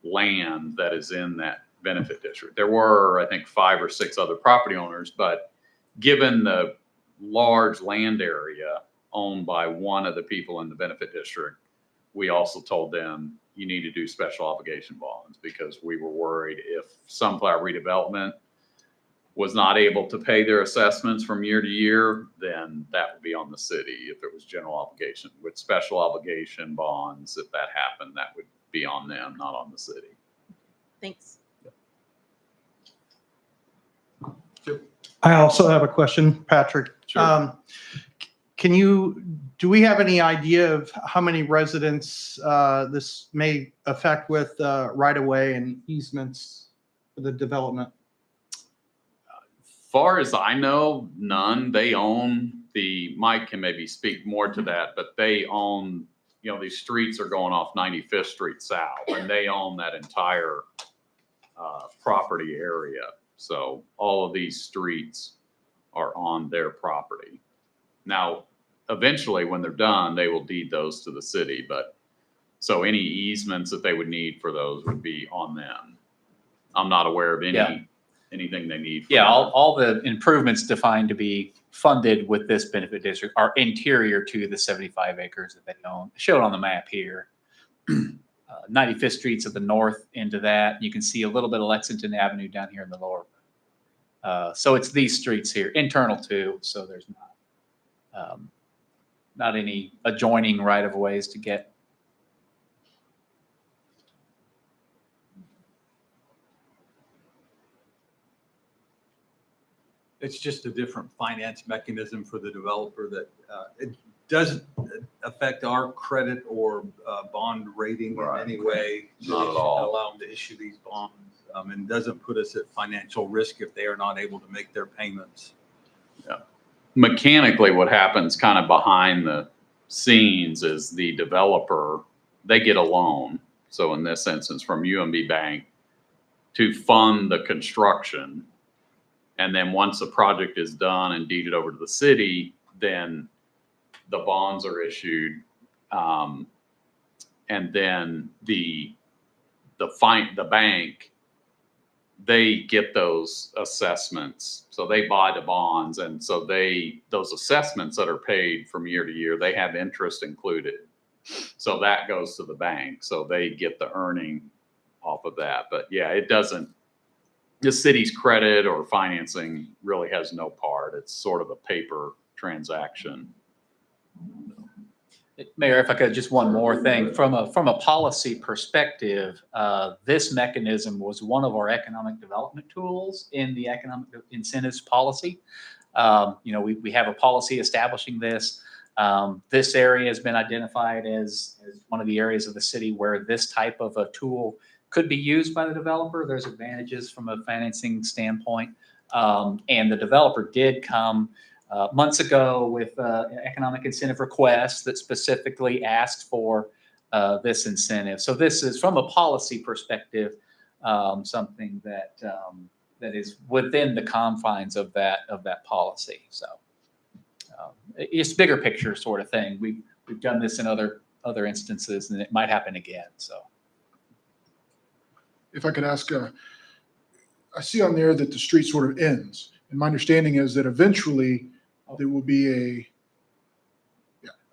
land that is in that benefit district. There were, I think, 5 or 6 other property owners, but given the large land area owned by one of the people in the benefit district, we also told them you need to do special obligation bonds because we were worried if Sunflower Redevelopment was not able to pay their assessments from year to year, then that would be on the city. If it was general obligation with special obligation bonds, if that happened, that would be on them, not on the city. Thanks. I also have a question, Patrick. Sure. Do we have any idea of how many residents this may affect with right-of-way and easements for the development? Far as I know, none. They own Mike can maybe speak more to that, but they own, you know, these streets are going off 95th Street South, and they own that entire property area. So all of these streets are on their property. Now, eventually, when they're done, they will deed those to the city, but so any easements that they would need for those would be on them. I'm not aware of anything they need. Yeah, all the improvements defined to be funded with this benefit district are interior to the 75 acres that they own. Shown on the map here. 95th Street's at the north end of that. You can see a little bit of Lexington Avenue down here in the lower. So it's these streets here, internal too. So there's not any adjoining right of ways to get. It's just a different finance mechanism for the developer that it doesn't affect our credit or bond rating in any way. Not at all. Allow them to issue these bonds and doesn't put us at financial risk if they are not able to make their payments. Mechanically, what happens kind of behind the scenes is the developer, they get a loan. So in this instance, from UMB Bank to fund the construction. And then once the project is done and deeded over to the city, then the bonds are issued. And then the bank, they get those assessments. So they buy the bonds. And so those assessments that are paid from year to year, they have interest included. So that goes to the bank. So they get the earning off of that. But yeah, it doesn't, the city's credit or financing really has no part. It's sort of a paper transaction. Mayor, if I could, just one more thing. From a policy perspective, this mechanism was one of our economic development tools in the economic incentives policy. We have a policy establishing this. This area has been identified as one of the areas of the city where this type of a tool could be used by the developer. There's advantages from a financing standpoint. And the developer did come months ago with an economic incentive request that specifically asked for this incentive. So this is, from a policy perspective, something that is within the confines of that policy. So it's bigger picture sort of thing. We've done this in other instances, and it might happen again. So If I could ask, I see on there that the street sort of ends. And my understanding is that eventually there will be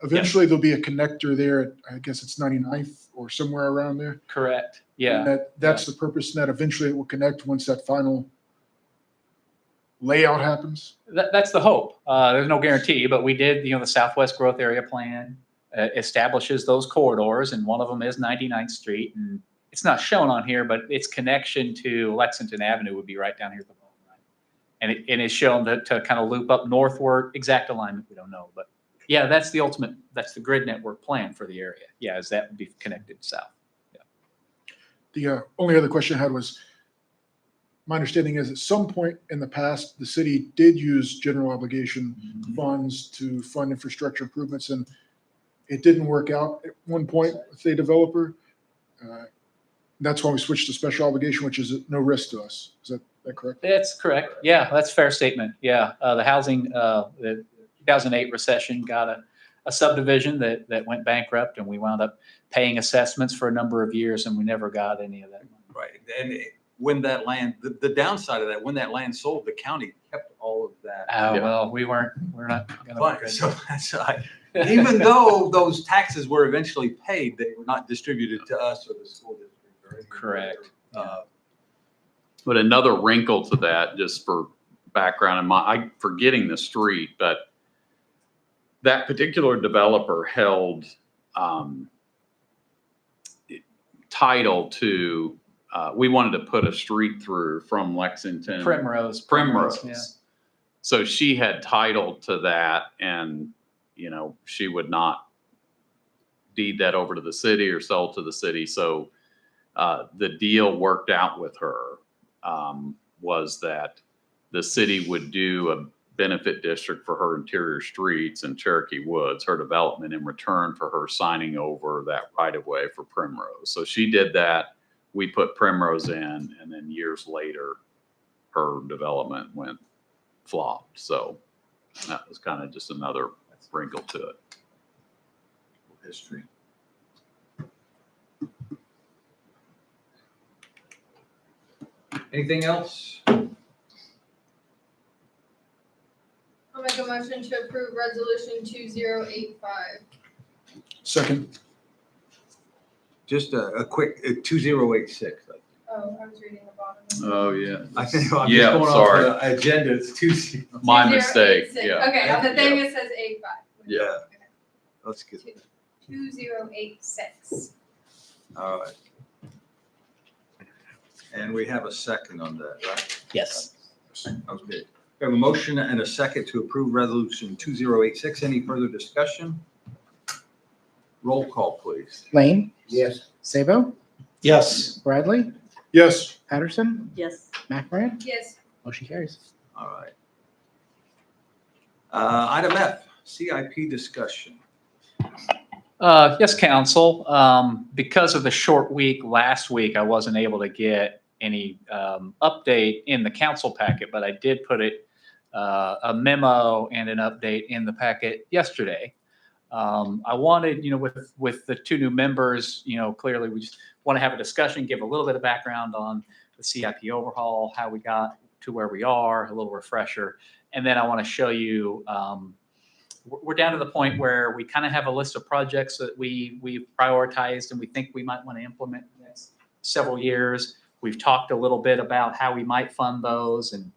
there'll be a connector there at, I guess it's 99th or somewhere around there. correct. Yeah. And that's the purpose, and that eventually it will connect once that final layout happens. That's the hope. There's no guarantee, but we did, the Southwest Growth Area Plan establishes those corridors, and one of them is 99th Street. And it's not shown on here, but its connection to Lexington Avenue would be right down here at the bottom right. And it's shown to kind of loop up northward. Exact alignment, we don't know. But yeah, that's the grid network plan for the area. Yeah, is that would be connected south. Yeah. The only other question I had was, my understanding is at some point in the past, the city did use general obligation funds to fund infrastructure improvements, and it didn't work out at one point with a developer. That's why we switched to special obligation, which is no risk to us. Is that correct? That's correct. Yeah, that's a fair statement. Yeah, the 2008 recession got a subdivision that went bankrupt, and we wound up paying assessments for a number of years, and we never got any of that money. Right. And when that land, the downside of that, when that land sold, the county kept all of that. Oh, well, we're not going to. So that's, even though those taxes were eventually paid, they were not distributed to us or the school district. Or anything. Correct. But another wrinkle to that, just for background, I'm forgetting the street, but that particular developer held title to, we wanted to put a street through from Lexington. Primrose. Yeah. So she had title to that, and, she would not deed that over to the city or sell to the city. So the deal worked out with her was that the city would do a benefit district for her interior streets in Cherokee Woods, her development, in return for her signing over that right of way for Primrose. So she did that. We put Primrose in, and then years later, her development went flopped. So that was kind of just another wrinkle to it. History. Anything else? I'll make a motion to approve resolution 2085. Second. Just a quick 2086. Oh, I was reading the bottom. Oh, yeah. I think I'm Yeah, just going sorry. off the agenda. It's 20. My mistake. 2086. Yeah. Okay, on the thing it says 85. Yeah. Let's get 2086. all right. And we have a second on that, right? Yes. Okay. We have a motion and a second to approve resolution 2086. Any further discussion? Roll call, please. Lane, Yes. Sabo, Yes. Bradley, Yes. Patterson, Yes. McMorran. Yes. Motion carries. All right. Item F, CIP discussion. Yes, Council. Because of the short week last week, I wasn't able to get any update in the council packet, but I did put a memo and an update in the packet yesterday. I wanted, with the two new members, clearly we just want to have a discussion, give a little bit of background on the CIP overhaul, how we got to where we are, a little refresher, and then I want to show you. We're down to the point where we kind of have a list of projects that we've prioritized and we think we might want to implement in the next several years. We've talked a little bit about how we might fund those and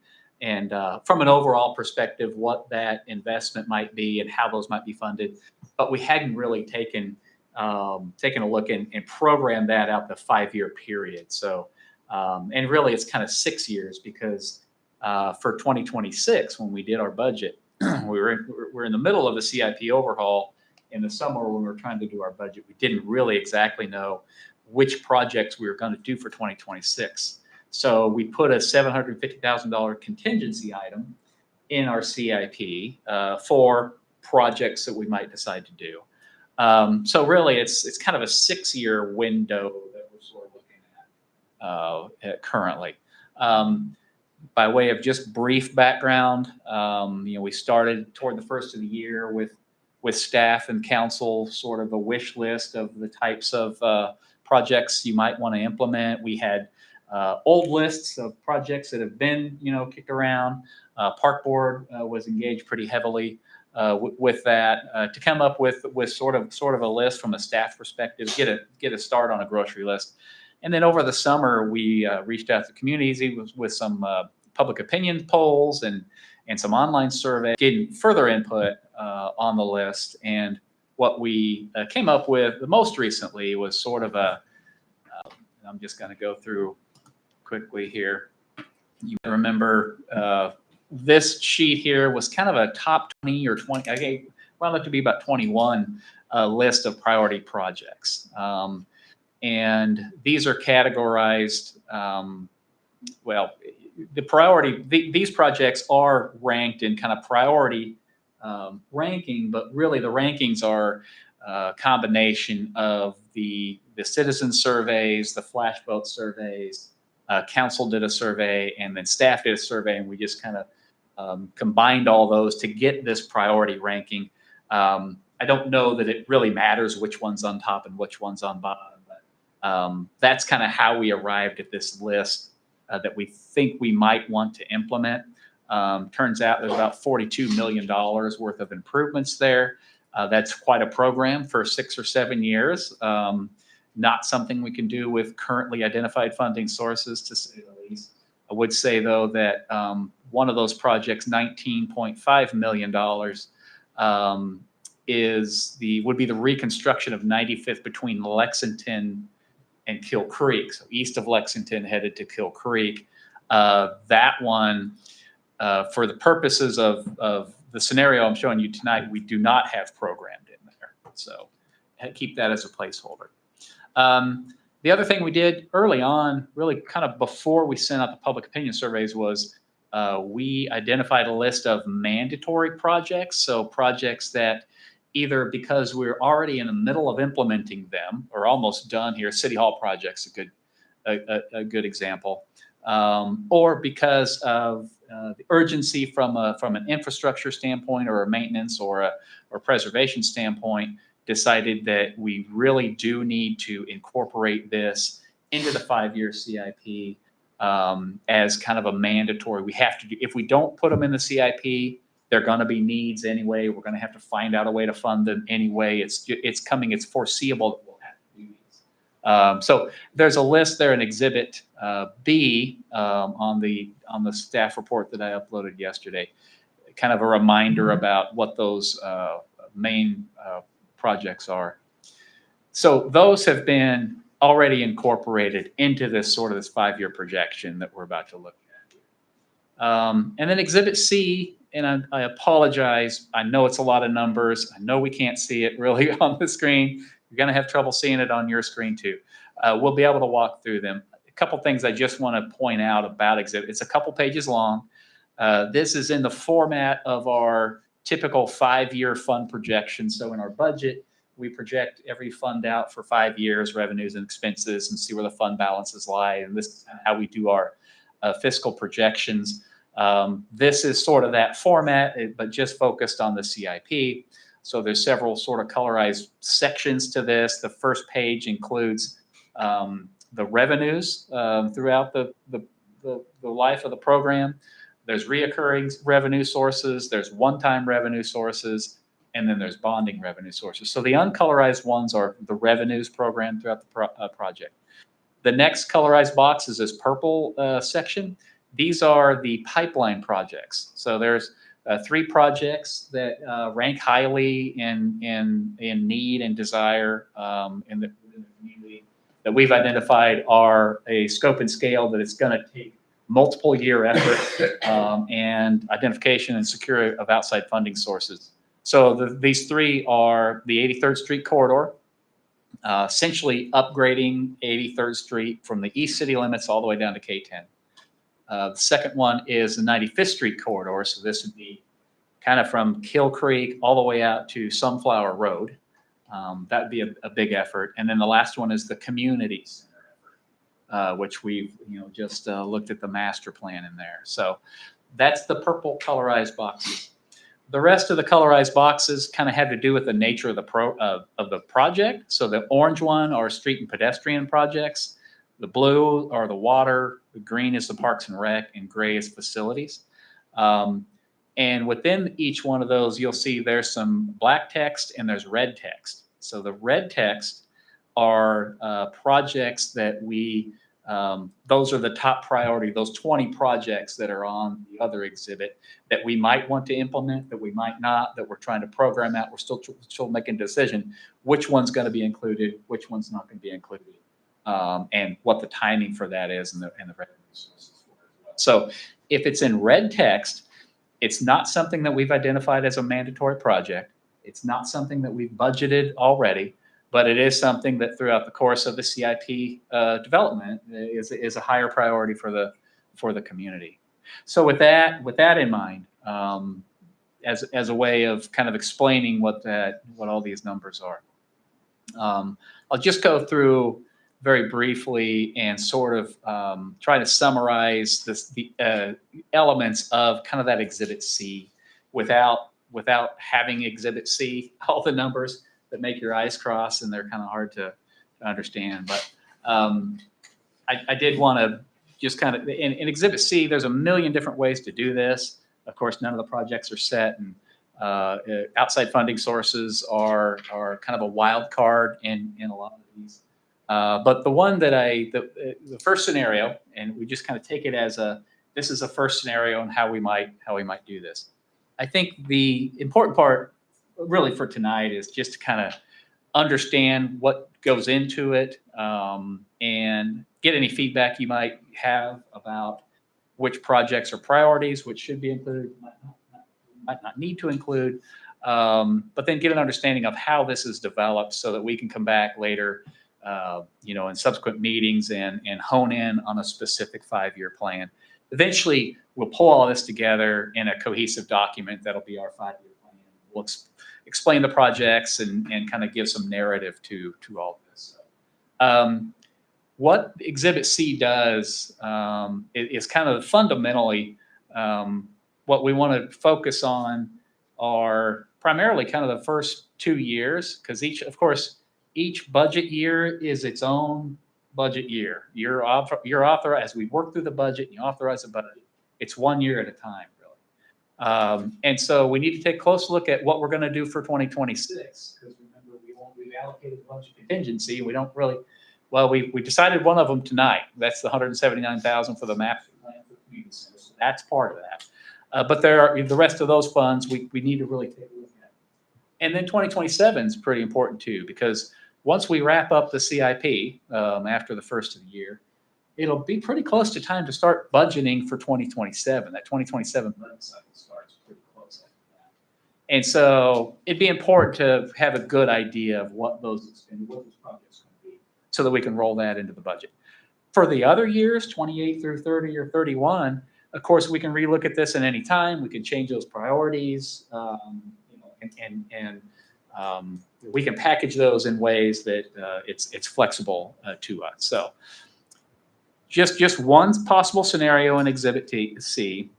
from an overall perspective, what that investment might be and how those might be funded. But we hadn't really taken a look and programmed that out the 5-year period. So, and really it's kind of 6 years because for 2026, when we did our budget, we're in the middle of the CIP overhaul in the summer when we were trying to do our budget. We didn't really exactly know which projects we were going to do for 2026. So we put a $750,000 contingency item in our CIP for projects that we might decide to do. So really it's kind of a 6-year window that we're sort of looking at currently. By way of just brief background, we started toward the first of the year with staff and council, sort of a wish list of the types of projects you might want to implement. We had old lists of projects that have been, kicked around. Park Board was engaged pretty heavily with that to come up with sort of a list from a staff perspective, get a start on a grocery list. And then over the summer, we reached out to communities with some public opinion polls and some online surveys, getting further input on the list. And what we came up with the most recently was sort of I'm just going to go through quickly here. You remember this sheet here was kind of a top 20 or 20, I wound up to be about 21 list of priority projects. And these are categorized, these projects are ranked in kind of priority ranking, but really the rankings are a combination of the citizen surveys, the flash vote surveys, council did a survey, and then staff did a survey, and we just kind of combined all those to get this priority ranking. I don't know that it really matters which one's on top and which one's on bottom. That's kind of how we arrived at this list that we think we might want to implement. Turns out there's about $42 million worth of improvements there. That's quite a program for 6 or 7 years. Not something we can do with currently identified funding sources, to say the least. I would say, though, that one of those projects, $19.5 million, would be the reconstruction of 95th between Lexington and Kill Creek, so east of Lexington headed to Kill Creek. That one, for the purposes of the scenario I'm showing you tonight, we do not have programmed in there. So keep that as a placeholder. The other thing we did early on, really kind of before we sent out the public opinion surveys, was we identified a list of mandatory projects. So projects that either because we're already in the middle of implementing them or almost done here, City Hall project's a good example, or because of the urgency from an infrastructure standpoint or a maintenance or a preservation standpoint, decided that we really do need to incorporate this into the 5-year CIP as kind of a mandatory. We have to do, if we don't put them in the CIP, they're going to be needs anyway. We're going to have to find out a way to fund them anyway. It's coming. It's foreseeable that we'll have to do these. So there's a list there in Exhibit B on the staff report that I uploaded yesterday. Kind of a reminder about what those main projects are. So those have been already incorporated into this 5-year projection that we're about to look at. And then Exhibit C. And I apologize. I know it's a lot of numbers. I know we can't see it really on the screen. You're going to have trouble seeing it on your screen too. We'll be able to walk through them. A couple things I just want to point out about Exhibit. It's a couple pages long. This is in the format of our typical 5-year fund projection. So in our budget, we project every fund out for 5 years, revenues and expenses, and see where the fund balances lie. And this is how we do our fiscal projections. This is sort of that format, but just focused on the CIP. So there's several sort of colorized sections to this. The first page includes the revenues throughout the life of the program. There's reoccurring revenue sources, there's one-time revenue sources, and then there's bonding revenue sources. So the uncolorized ones are the revenues program throughout the project. The next colorized box is this purple section. These are the pipeline projects. So there's 3 projects that rank highly in need and desire in the community that we've identified are a scope and scale that it's going to take multiple year effort and identification and security of outside funding sources. So these 3 are the 83rd Street corridor, essentially upgrading 83rd Street from the east city limits all the way down to K10. The second one is the 95th Street corridor. So this would be kind of from Kill Creek all the way out to Sunflower Road. That would be a big effort. And then the last one is the community center, which we've just looked at the master plan in there. So that's the purple colorized boxes. The rest of the colorized boxes kind of have to do with the nature of the project. So the orange one are street and pedestrian projects. The blue are the water, the green is the parks and rec, and gray is facilities. And within each one of those, you'll see there's some black text and there's red text. So the red text are projects that those are the top priority, those 20 projects that are on the other exhibit that we might want to implement, that we might not, that we're trying to program out. We're still making a decision which one's going to be included, which one's not going to be included, and what the timing for that is and the revenue sources for it. So if it's in red text, it's not something that we've identified as a mandatory project. It's not something that we've budgeted already. But it is something that throughout the course of the CIP development is a higher priority for the community. So with that in mind, as a way of kind of explaining what all these numbers are, I'll just go through very briefly and sort of try to summarize the elements of kind of that Exhibit C without having Exhibit C, all the numbers that make your eyes cross and they're kind of hard to understand. But I did want to just kind of, in Exhibit C, there's a million different ways to do this. Of course, none of the projects are set, and outside funding sources are kind of a wild card in a lot of these. But the one that the first scenario, and we just kind of take it as this is a first scenario on how we might do this. I think the important part really for tonight is just to kind of understand what goes into it and get any feedback you might have about which projects are priorities, which should be included, might not need to include, but then get an understanding of how this is developed so that we can come back later, in subsequent meetings and hone in on a specific 5-year plan. Eventually, we'll pull all this together in a cohesive document that'll be our 5-year plan. We'll explain the projects and kind of give some narrative to all this. What Exhibit C does is kind of fundamentally what we want to focus on are primarily kind of the first 2 years, because each budget year is its own budget year. You're authorized, as we work through the budget, you authorize a budget. It's 1 year at a time, really. And so we need to take a close look at what we're going to do for 2026, because remember, we've allocated a bunch of contingency. We don't really, we decided one of them tonight. That's the $179,000 for the master plan for community centers. So that's part of that. But there are the rest of those funds we need to really take a look at. And then 2027 is pretty important too, because once we wrap up the CIP after the first of the year, it'll be pretty close to time to start budgeting for 2027. That 2027 budget cycle starts pretty close after that. And so it'd be important to have a good idea of what those projects are going to be so that we can roll that into the budget. For the other years, 28 through 30 or 31, of course, we can relook at this at any time. We can change those priorities, we can package those in ways that it's flexible to us. So just one possible scenario in Exhibit C.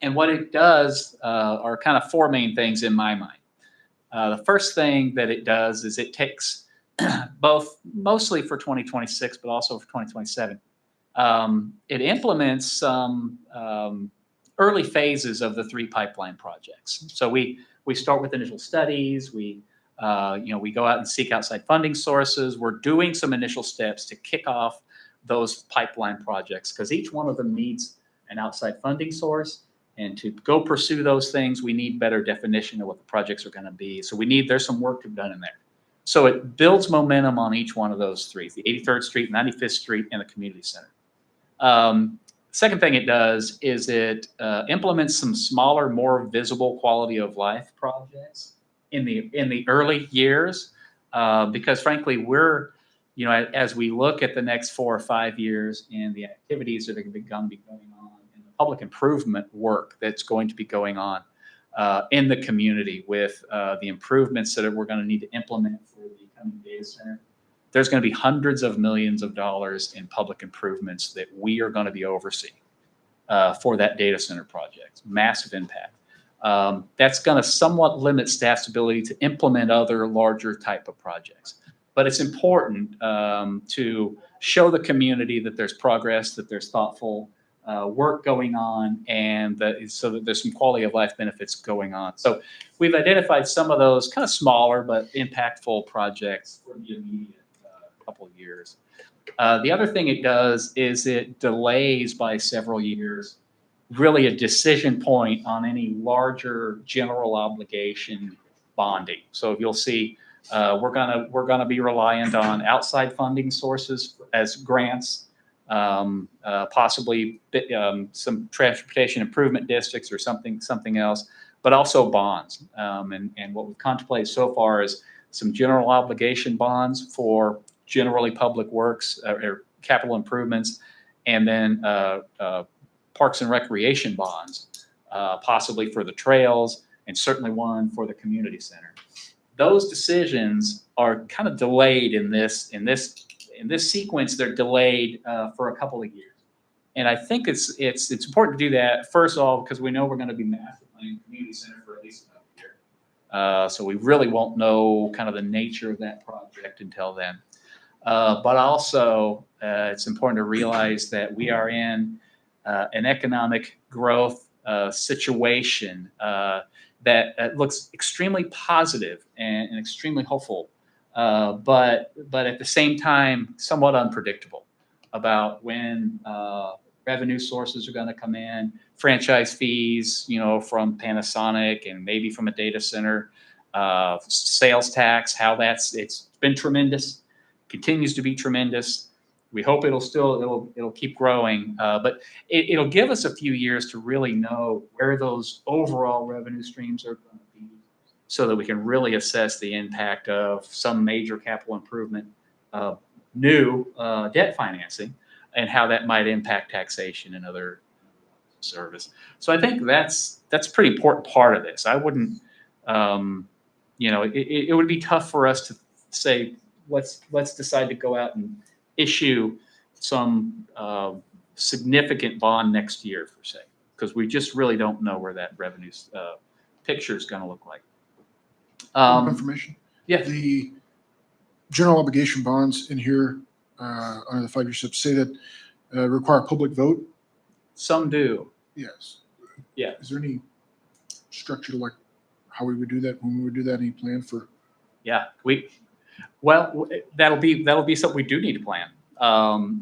And what it does are kind of four main things in my mind. The first thing that it does is it takes both mostly for 2026, but also for 2027. It implements some early phases of the 3 pipeline projects. So we start with initial studies. We go out and seek outside funding sources. We're doing some initial steps to kick off those pipeline projects because each one of them needs an outside funding source. And to go pursue those things, we need better definition of what the projects are going to be. So there's some work to be done in there. So it builds momentum on each one of those 3, the 83rd Street, 95th Street, and the community center. Second thing it does is it implements some smaller, more visible quality of life projects in the early years, because frankly, we're, as we look at the next 4 or 5 years and the activities that are going to be going on and the public improvement work that's going to be going on in the community with the improvements that we're going to need to implement for the coming data center, there's going to be hundreds of millions of dollars in public improvements that we are going to be overseeing for that data center project. Massive impact. That's going to somewhat limit staff's ability to implement other larger type of projects. But it's important to show the community that there's progress, that there's thoughtful work going on, and so that there's some quality of life benefits going on. So we've identified some of those kind of smaller but impactful projects for the immediate couple of years. The other thing it does is it delays by several years really a decision point on any larger general obligation bonding. So you'll see we're gonna be reliant on outside funding sources as grants, possibly some transportation improvement districts or something else, but also bonds. And what we've contemplated so far is some general obligation bonds for generally public works or capital improvements, and then parks and recreation bonds, possibly for the trails, and certainly one for the community center. Those decisions are kind of delayed in this sequence. They're delayed for a couple of years, and I think it's important to do that first of all because we know we're going to be massive in the community center for at least another year. So we really won't know kind of the nature of that project until then. But also, it's important to realize that we are in an economic growth situation that looks extremely positive and extremely hopeful, but at the same time, somewhat unpredictable about when revenue sources are going to come in, franchise fees, from Panasonic and maybe from a data center, sales tax, it's been tremendous. Continues to be tremendous. We hope it'll keep growing, but it'll give us a few years to really know where those overall revenue streams are going to be, so that we can really assess the impact of some major capital improvement, new debt financing, and how that might impact taxation and other service. So I think that's a pretty important part of this. I wouldn't, it would be tough for us to say, let's decide to go out and issue some significant bond next year, per se, because we just really don't know where that revenue picture is going to look like. Information. Yeah. The general obligation bonds in here under the 5-year SIP say that require public vote. Some do. Yes. Yeah. Is there any structure like how we would do that, when we would do that? Any plan for? Yeah, well, that'll be something we do need to plan.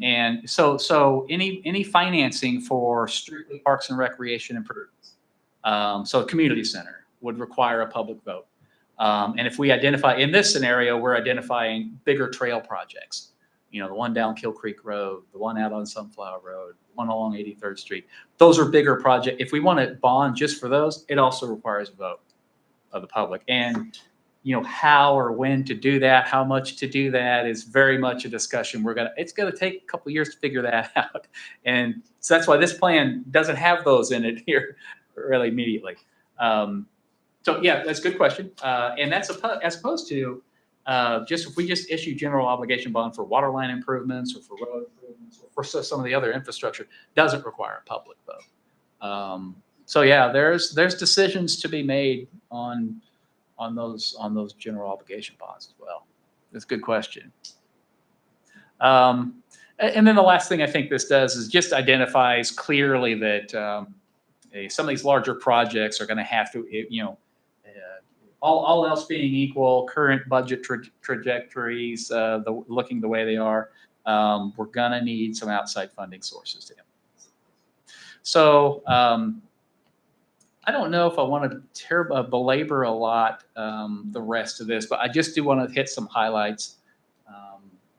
And so any financing for strictly parks and recreation improvements, so a community center would require a public vote. And if we identify, in this scenario, we're identifying bigger trail projects, the one down Kill Creek Road, the one out on Sunflower Road, one along 83rd Street. Those are bigger projects. If we want to bond just for those, it also requires a vote of the public. And how or when to do that, how much to do that is very much a discussion. It's gonna take a couple of years to figure that out. And so that's why this plan doesn't have those in it here really immediately. So yeah, that's a good question. And that's as opposed to if we just issue general obligation bond for water line improvements or for road improvements or for some of the other infrastructure, doesn't require a public vote. So yeah, there's decisions to be made on those general obligation bonds as well. That's a good question. And then the last thing I think this does is just identifies clearly that some of these larger projects are going to have to, all else being equal, current budget trajectories looking the way they are, we're going to need some outside funding sources to implement. So I don't know if I want to belabor a lot the rest of this, but I just do want to hit some highlights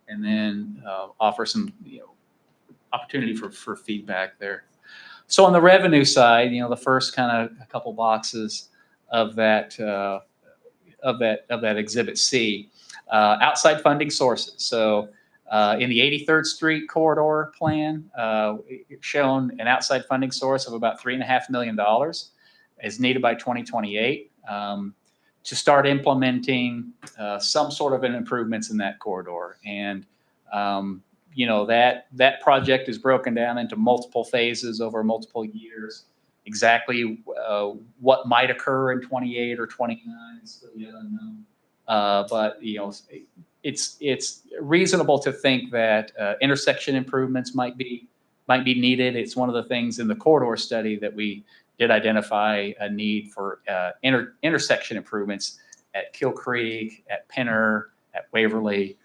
and then offer some opportunity for feedback there. So on the revenue side, the first kind of a couple boxes of that Exhibit C, outside funding sources. So in the 83rd Street corridor plan, shown an outside funding source of about $3.5 million is needed by 2028 to start implementing some sort of an improvements in that corridor. And that project is broken down into multiple phases over multiple years. Exactly what might occur in 28 or 29 is still yet unknown. But it's reasonable to think that intersection improvements might be needed. It's one of the things in the corridor study that we did identify a need for intersection improvements at Kill Creek, at Pinner, at Waverly.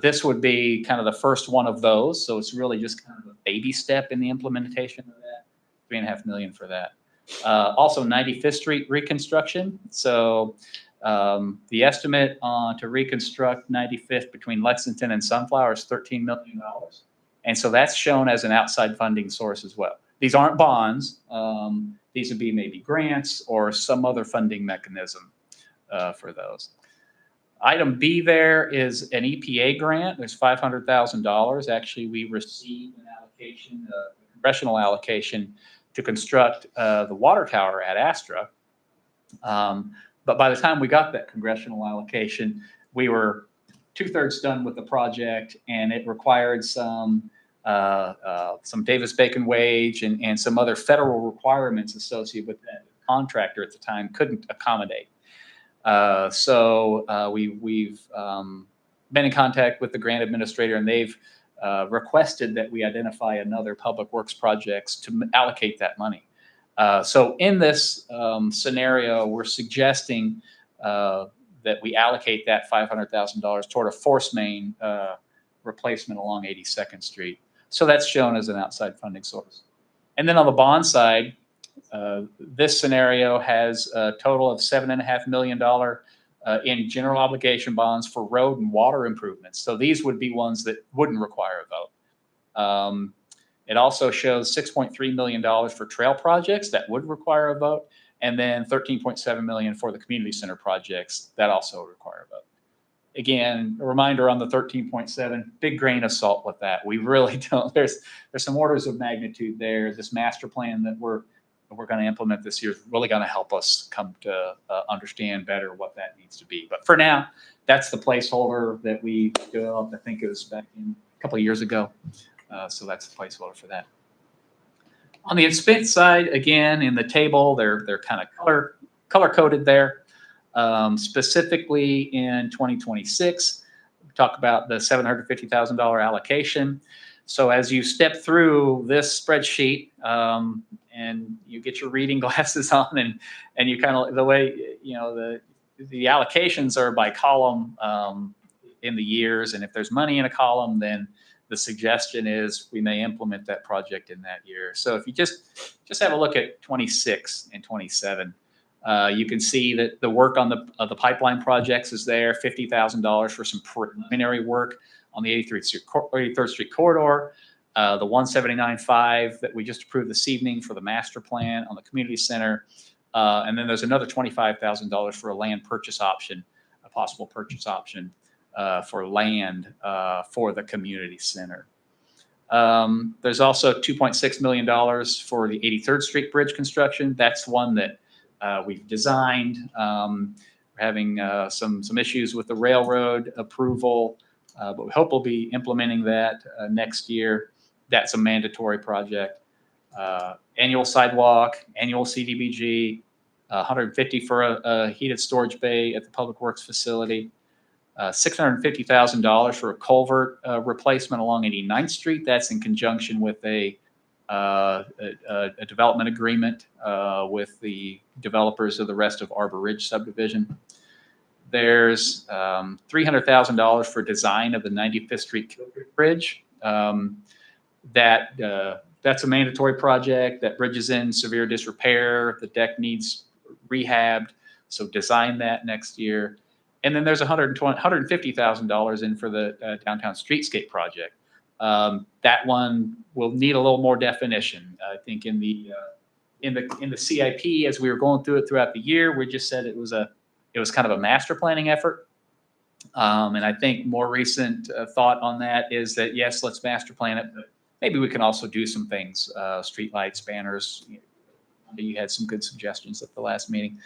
This would be kind of the first one of those. So it's really just kind of a baby step in the implementation of that. $3.5 million for that. Also 95th Street reconstruction. So the estimate to reconstruct 95th between Lexington and Sunflower is $13 million. And so that's shown as an outside funding source as well. These aren't bonds. These would be maybe grants or some other funding mechanism for those. Item B there is an EPA grant. There's $500,000. Actually, we received an allocation, a congressional allocation to construct the water tower at Astra. But by the time we got that congressional allocation, we were 2/3 done with the project, and it required some Davis-Bacon wage and some other federal requirements associated with that. The contractor at the time couldn't accommodate. So we've been in contact with the grant administrator, and they've requested that we identify another public works projects to allocate that money. So in this scenario, we're suggesting that we allocate that $500,000 toward a force main replacement along 82nd Street. So that's shown as an outside funding source. And then on the bond side, this scenario has a total of $7.5 million in general obligation bonds for road and water improvements. So these would be ones that wouldn't require a vote. It also shows $6.3 million for trail projects that would require a vote, and then $13.7 million for the community center projects that also require a vote. Again, a reminder on the 13.7, big grain of salt with that. We really don't. There's some orders of magnitude there. This master plan that we're going to implement this year is really going to help us come to understand better what that needs to be. But for now, that's the placeholder that we developed. I think it was back in a couple of years ago. So that's the placeholder for that. On the expense side, again, in the table, they're kind of color coded there. Specifically in 2026, we talk about the $750,000 allocation. So as you step through this spreadsheet and you get your reading glasses on and you kind of, the way, the allocations are by column in the years. And if there's money in a column, then the suggestion is we may implement that project in that year. So if you just have a look at 26 and 27, you can see that the work on the pipeline projects is there, $50,000 for some preliminary work on the 83rd Street corridor, the 179.5 that we just approved this evening for the master plan on the community center, and then there's another $25,000 for a land purchase option possible purchase option for land for the community center. There's also $2.6 million for the 83rd Street Bridge construction. That's one that we've designed. We're having some issues with the railroad approval, but we hope we'll be implementing that next year. That's a mandatory project. Annual sidewalk, annual CDBG, 150 for a heated storage bay at the Public Works facility. $650,000 for a culvert replacement along 89th Street. That's in conjunction with a development agreement with the developers of the rest of Arbor Ridge subdivision. There's $300,000 for design of the 95th Street Kill Creek Bridge. That's a mandatory project. That bridge is in severe disrepair. The deck needs rehabbed, so design that next year. And then there's $150,000 in for the downtown streetscape project. That one will need a little more definition. I think in the CIP, as we were going through it throughout the year, we just said it was kind of a master planning effort. And I think more recent thought on that is that yes, let's master plan it, but maybe we can also do some things, street lights, banners. You had some good suggestions at the last meeting.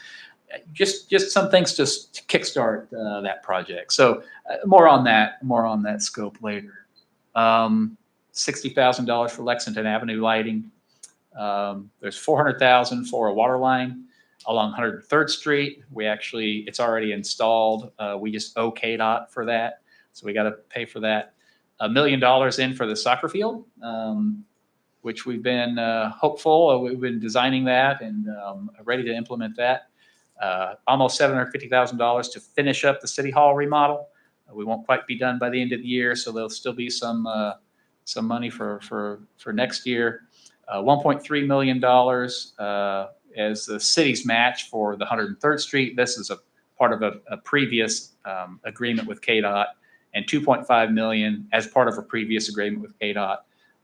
Just some things to kickstart that project. So more on that scope later. $60,000 for Lexington Avenue lighting. There's $400,000 for a water line along 103rd Street. It's already installed. We just owe KDOT for that, so we got to pay for that. $1 million in for the soccer field, which we've been hopeful. We've been designing that and ready to implement that. Almost $750,000 to finish up the City Hall remodel. We won't quite be done by the end of the year, so there'll still be some money for next year. $1.3 million as the city's match for the 103rd Street. This is a part of a previous agreement with KDOT, and $2.5 million as part of a previous agreement with KDOT,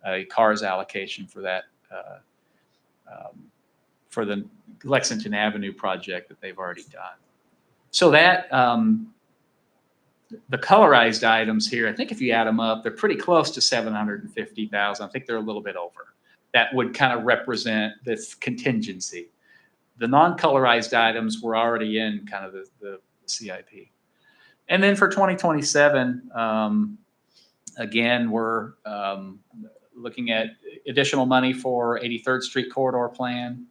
a CARS allocation for that for the Lexington Avenue project that they've already done. So that the colorized items here, I think if you add them up, they're pretty close to $750,000. I think they're a little bit over. That would kind of represent this contingency. The non-colorized items were already in kind of the CIP. And then for 2027, again, we're looking at additional money for 83rd Street corridor plan,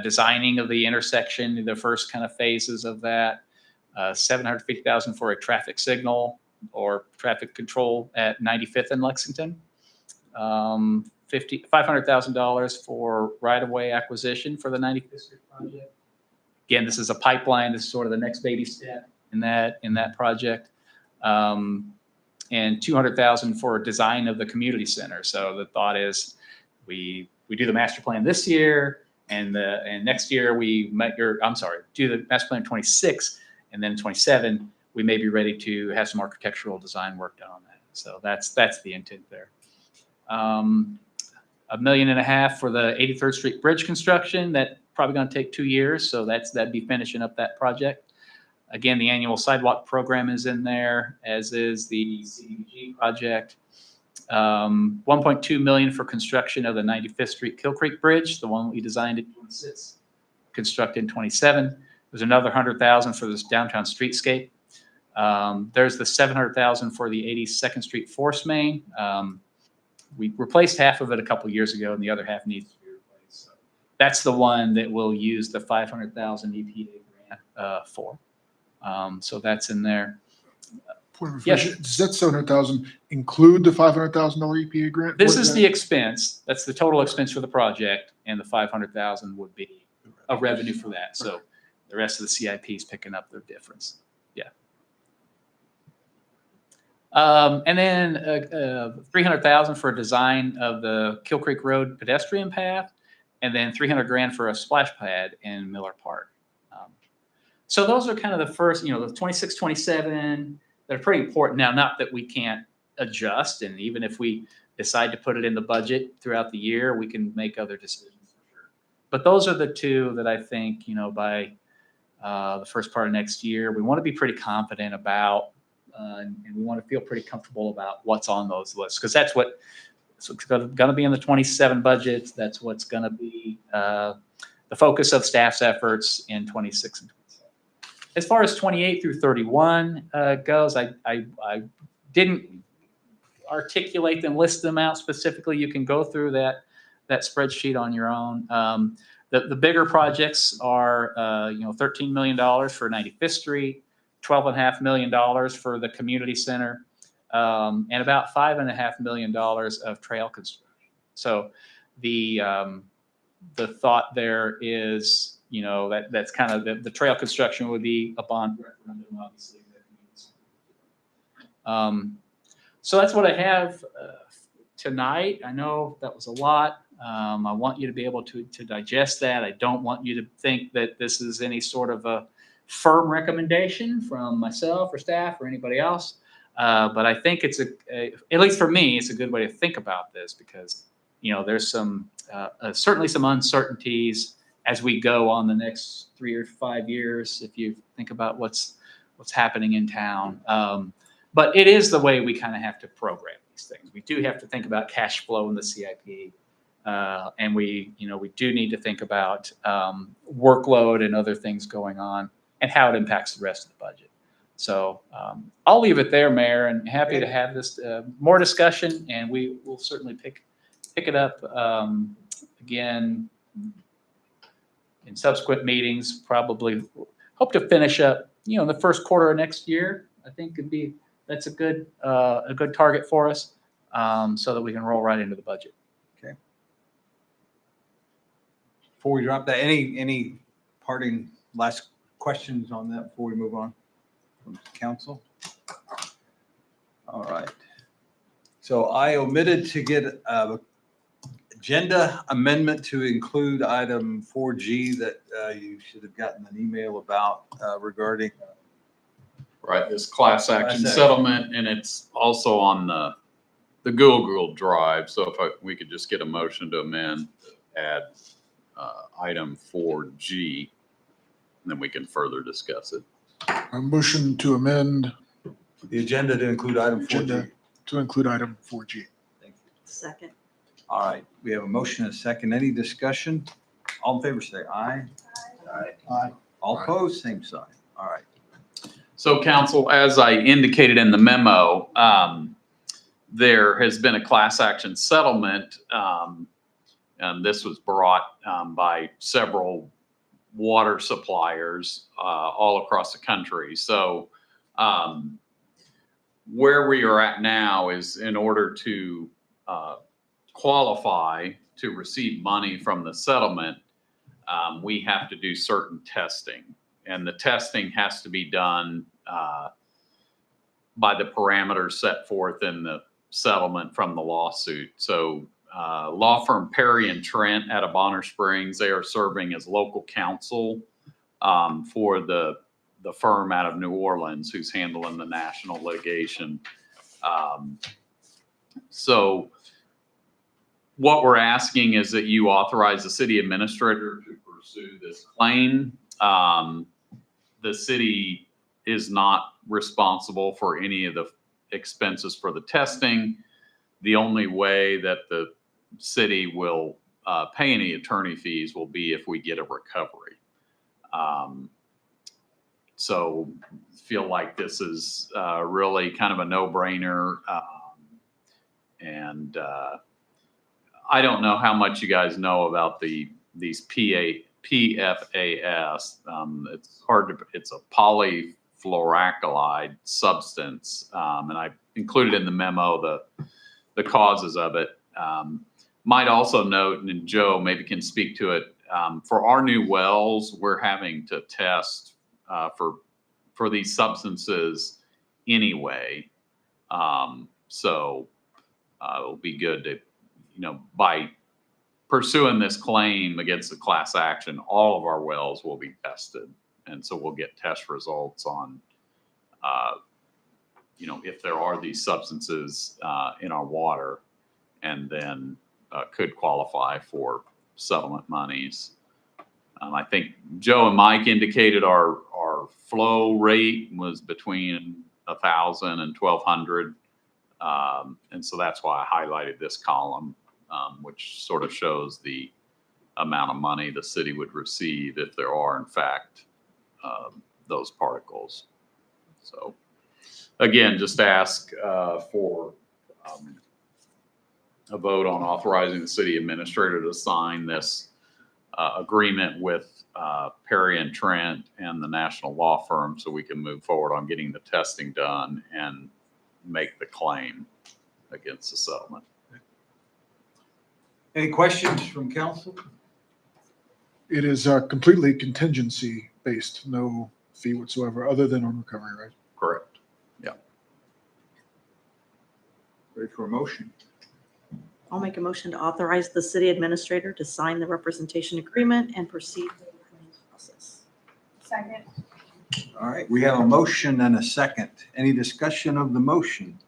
designing of the intersection, the first kind of phases of that, $750,000 for a traffic signal or traffic control at 95th and Lexington, $500,000 for right-of-way acquisition for the 95th Street project. Again, this is a pipeline. This is sort of the next baby step in that project. And $200,000 for design of the community center. So the thought is we do the master plan this year, and next year do the master plan 26, and then 27 we may be ready to have some architectural design work done on that. So that's the intent there. $1.5 million for the 83rd Street Bridge construction. That probably going to take 2 years, so that'd be finishing up that project. Again, the annual sidewalk program is in there, as is the CDBG project. $1.2 million for construction of the 95th Street Kill Creek Bridge, the one we designed in 26, constructed in 27. There's another $100,000 for this downtown streetscape. There's the $700,000 for the 82nd Street Force Main. We replaced half of it a couple years ago, and the other half needs to be replaced. So that's the one that we'll use the $500,000 EPA grant for. So that's in there. Point of Yes. information, does that 700,000 include the $500,000 EPA grant? This What is the expense. That's the total expense for the project, and the $500,000 would be a revenue for that. So the rest of the CIP is picking up their difference. Yeah. And then $300,000 for a design of the Kill Creek Road pedestrian path, and then $300,000 for a splash pad in Miller Park. So those are kind of the first, the 26, 27, they're pretty important. Now, not that we can't adjust, and even if we decide to put it in the budget throughout the year, we can make other decisions for sure. But those are the two that I think, by the first part of next year. We want to be pretty confident about, and we want to feel pretty comfortable about what's on those lists, because that's what's going to be in the 27 budgets. That's what's going to be the focus of staff's efforts in 26 and 27. As far as 28 through 31 goes, I didn't articulate them, list them out specifically. You can go through that spreadsheet on your own. The bigger projects are, $13 million for 95th Street, $12.5 million for the community center, and about $5.5 million of trail construction. So the thought there is, that's kind of the trail construction would be a bond referendum, obviously. So that's what I have tonight. I know that was a lot. I want you to be able to digest that. I don't want you to think that this is any sort of a firm recommendation from myself or staff or anybody else. But I think it's at least for me, it's a good way to think about this, because, there's some, certainly some uncertainties as we go on the next 3 or 5 years, if you think about what's happening in town. But it is the way we kind of have to program these things. We do have to think about cash flow in the CIP. And we do need to think about workload and other things going on and how it impacts the rest of the budget. So I'll leave it there, Mayor, and happy to have this more discussion, and we will certainly pick it up again in subsequent meetings. Probably hope to finish up, in the first quarter of next year. I think that's a good target for us, so that we can roll right into the budget. Okay. Before we drop that, any parting last questions on that before we move on from council? All right. So I omitted to get an agenda amendment to include item 4G that you should have gotten an email about regarding. Right, this class action settlement, and it's also on the Google Drive. So if we could just get a motion to amend, add item 4G, and then we can further discuss it. A motion to amend the agenda to include item 4G. To include item 4G. Thank you. Second. All right, we have a motion and a second. Any discussion? All in favor, say aye. Aye. All opposed, same sign. All right. So council, as I indicated in the memo, there has been a class action settlement, and this was brought by several water suppliers all across the country. So where we are at now is, in order to qualify to receive money from the settlement, we have to do certain testing. And the testing has to be done by the parameters set forth in the settlement from the lawsuit. So law firm Perry and Trent out of Bonner Springs, they are serving as local counsel for the firm out of New Orleans who's handling the national litigation. So what we're asking is that you authorize the city administrator to pursue this claim. The city is not responsible for any of the expenses for the testing. The only way that the city will pay any attorney fees will be if we get a recovery. So feel like this is really kind of a no-brainer. And I don't know how much you guys know about these PFAS. It's hard to, it's a polyfluoroalkyl substance. And I included in the memo the causes of it. Might also note, and Joe maybe can speak to it, for our new wells, we're having to test for these substances anyway. So it'll be good to, by pursuing this claim against the class action, all of our wells will be tested. And so we'll get test results on, if there are these substances in our water, and then could qualify for settlement monies. I think Joe and Mike indicated our flow rate was between 1,000 and 1,200. And so that's why I highlighted this column, which sort of shows the amount of money the city would receive if there are, in fact, those particles. So again, just ask for a vote on authorizing the city administrator to sign this agreement with Perry and Trent and the national law firm so we can move forward on getting the testing done and make the claim against the settlement. Any questions from council? It is completely contingency based, no fee whatsoever, other than on recovery, right? Correct. Yeah. Ready for a motion? I'll make a motion to authorize the city administrator to sign the representation agreement and proceed with the claims process. Second. All right, we have a motion and a second. Any discussion of the motion?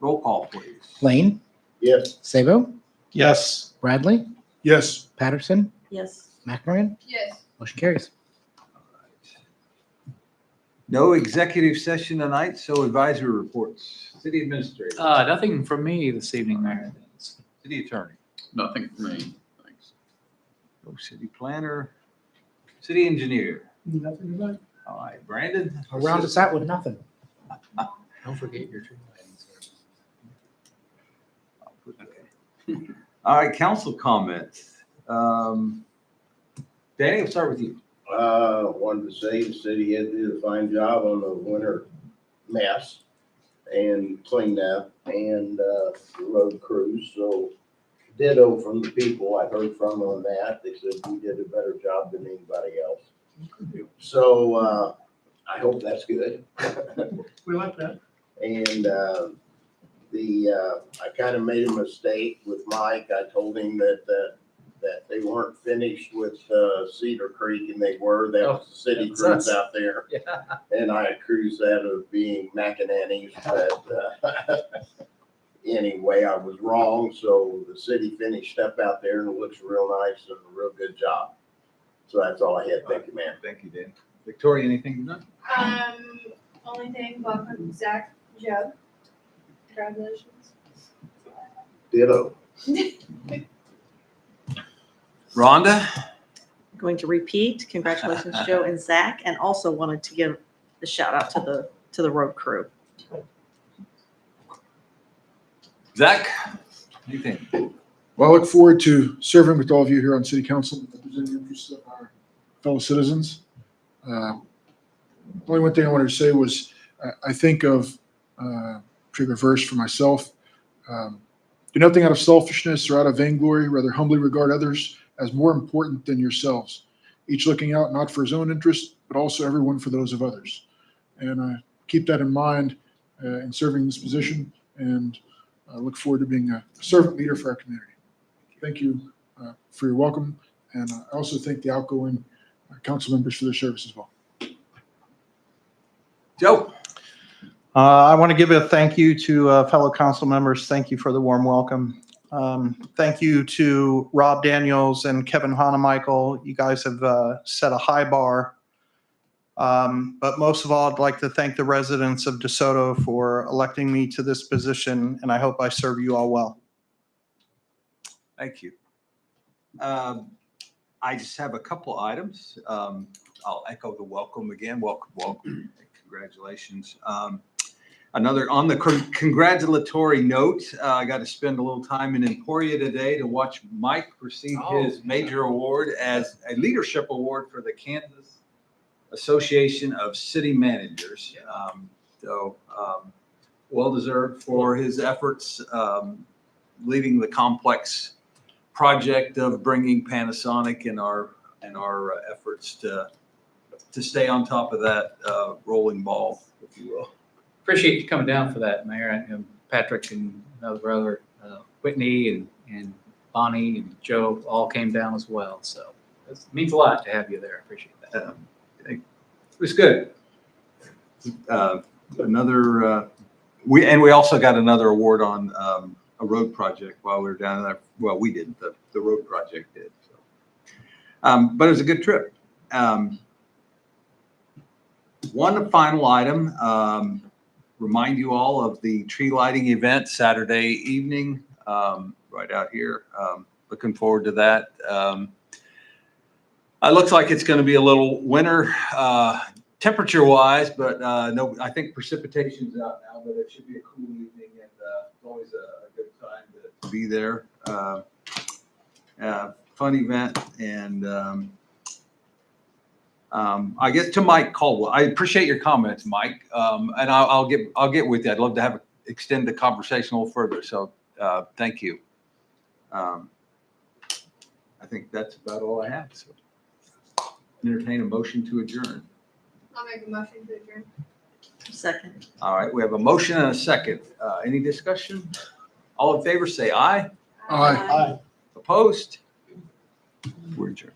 Roll call, please. Lane, Yes. Sabo, Yes. Bradley, Yes. Patterson, Yes. McMorrin, Yes. motion carries. No executive session tonight, so advisory reports. City administrator, Nothing from me this evening, Mayor. city attorney, Nothing for me. Thanks. no city planner, city engineer. Nothing about it. All right, Brandon. I'll round us out with nothing. Don't forget your tree lighting. Okay. All right, council comments. Danny, we'll start with you. Wanted to say the city had did a fine job on the winter mess and cleanup and the road crews. So ditto from the people I heard from on that. They said we did a better job than anybody else. So I hope that's good. We like that. And I kind of made a mistake with Mike. I told him that they weren't finished with Cedar Creek, and they were. That was the city that's crews us. out there. Yeah. And I accused that of being McEnany's, but anyway, I was wrong. So the city finished up out there, and it looks real nice and a real good job. So that's all I had. Thank you, man. Thank you, Dan. Victoria, anything? No? Only thing, welcome Zach, Joe. Congratulations. Ditto. Rhonda? I'm going to repeat, congratulations, Joe and Zach, and also wanted to give a shout out to the road crew. Zach? Anything? Well, I look forward to serving with all of you here on city council, representing the interests of our fellow citizens. Only one thing I wanted to say was I think of particular verse for myself. Do nothing out of selfishness or out of vainglory, rather humbly regard others as more important than yourselves, each looking out not for his own interest, but also everyone for those of others. And I keep that in mind in serving this position, and I look forward to being a servant leader for our community. Thank you for your welcome, and I also thank the outgoing council members for their service as well. Joe? I want to give a thank you to fellow council members. Thank you for the warm welcome. Thank you to Rob Daniels and Kevin Hanemichael. You guys have set a high bar. But most of all, I'd like to thank the residents of DeSoto for electing me to this position, and I hope I serve you all well. Thank you. I just have a couple items. I'll echo the welcome again. Welcome. Congratulations. Another on the congratulatory note, I got to spend a little time in Emporia today to watch Mike receive his major award as a leadership award for the Kansas Association of City Managers. Well deserved for his efforts leading the complex project of bringing Panasonic and our efforts to stay on top of that rolling ball, if you will. Appreciate you coming down for that, Mayor. And Patrick and another brother, Whitney and Bonnie and Joe all came down as well. So it means a lot to have you there. I appreciate that. It was good. We also got another award on a road project while we were down there. Well, we didn't. The road project did. So. But it was a good trip. One final item, remind you all of the tree lighting event Saturday evening, right out here. Looking forward to that. It looks like it's going to be a little winter temperature wise, but no, I think precipitation's out now, but it should be a cool evening, and it's always a good time to be there. Fun event, and I guess to Mike Caldwell, I appreciate your comments, Mike, and I'll get with you. I'd love to extend the conversation a little further. So thank you. I think that's about all I have. So entertain a motion to adjourn. I'll make a motion to adjourn. Second. All right, we have a motion and a second. Any discussion? All in favor, say aye. Aye. Opposed? We're adjourned.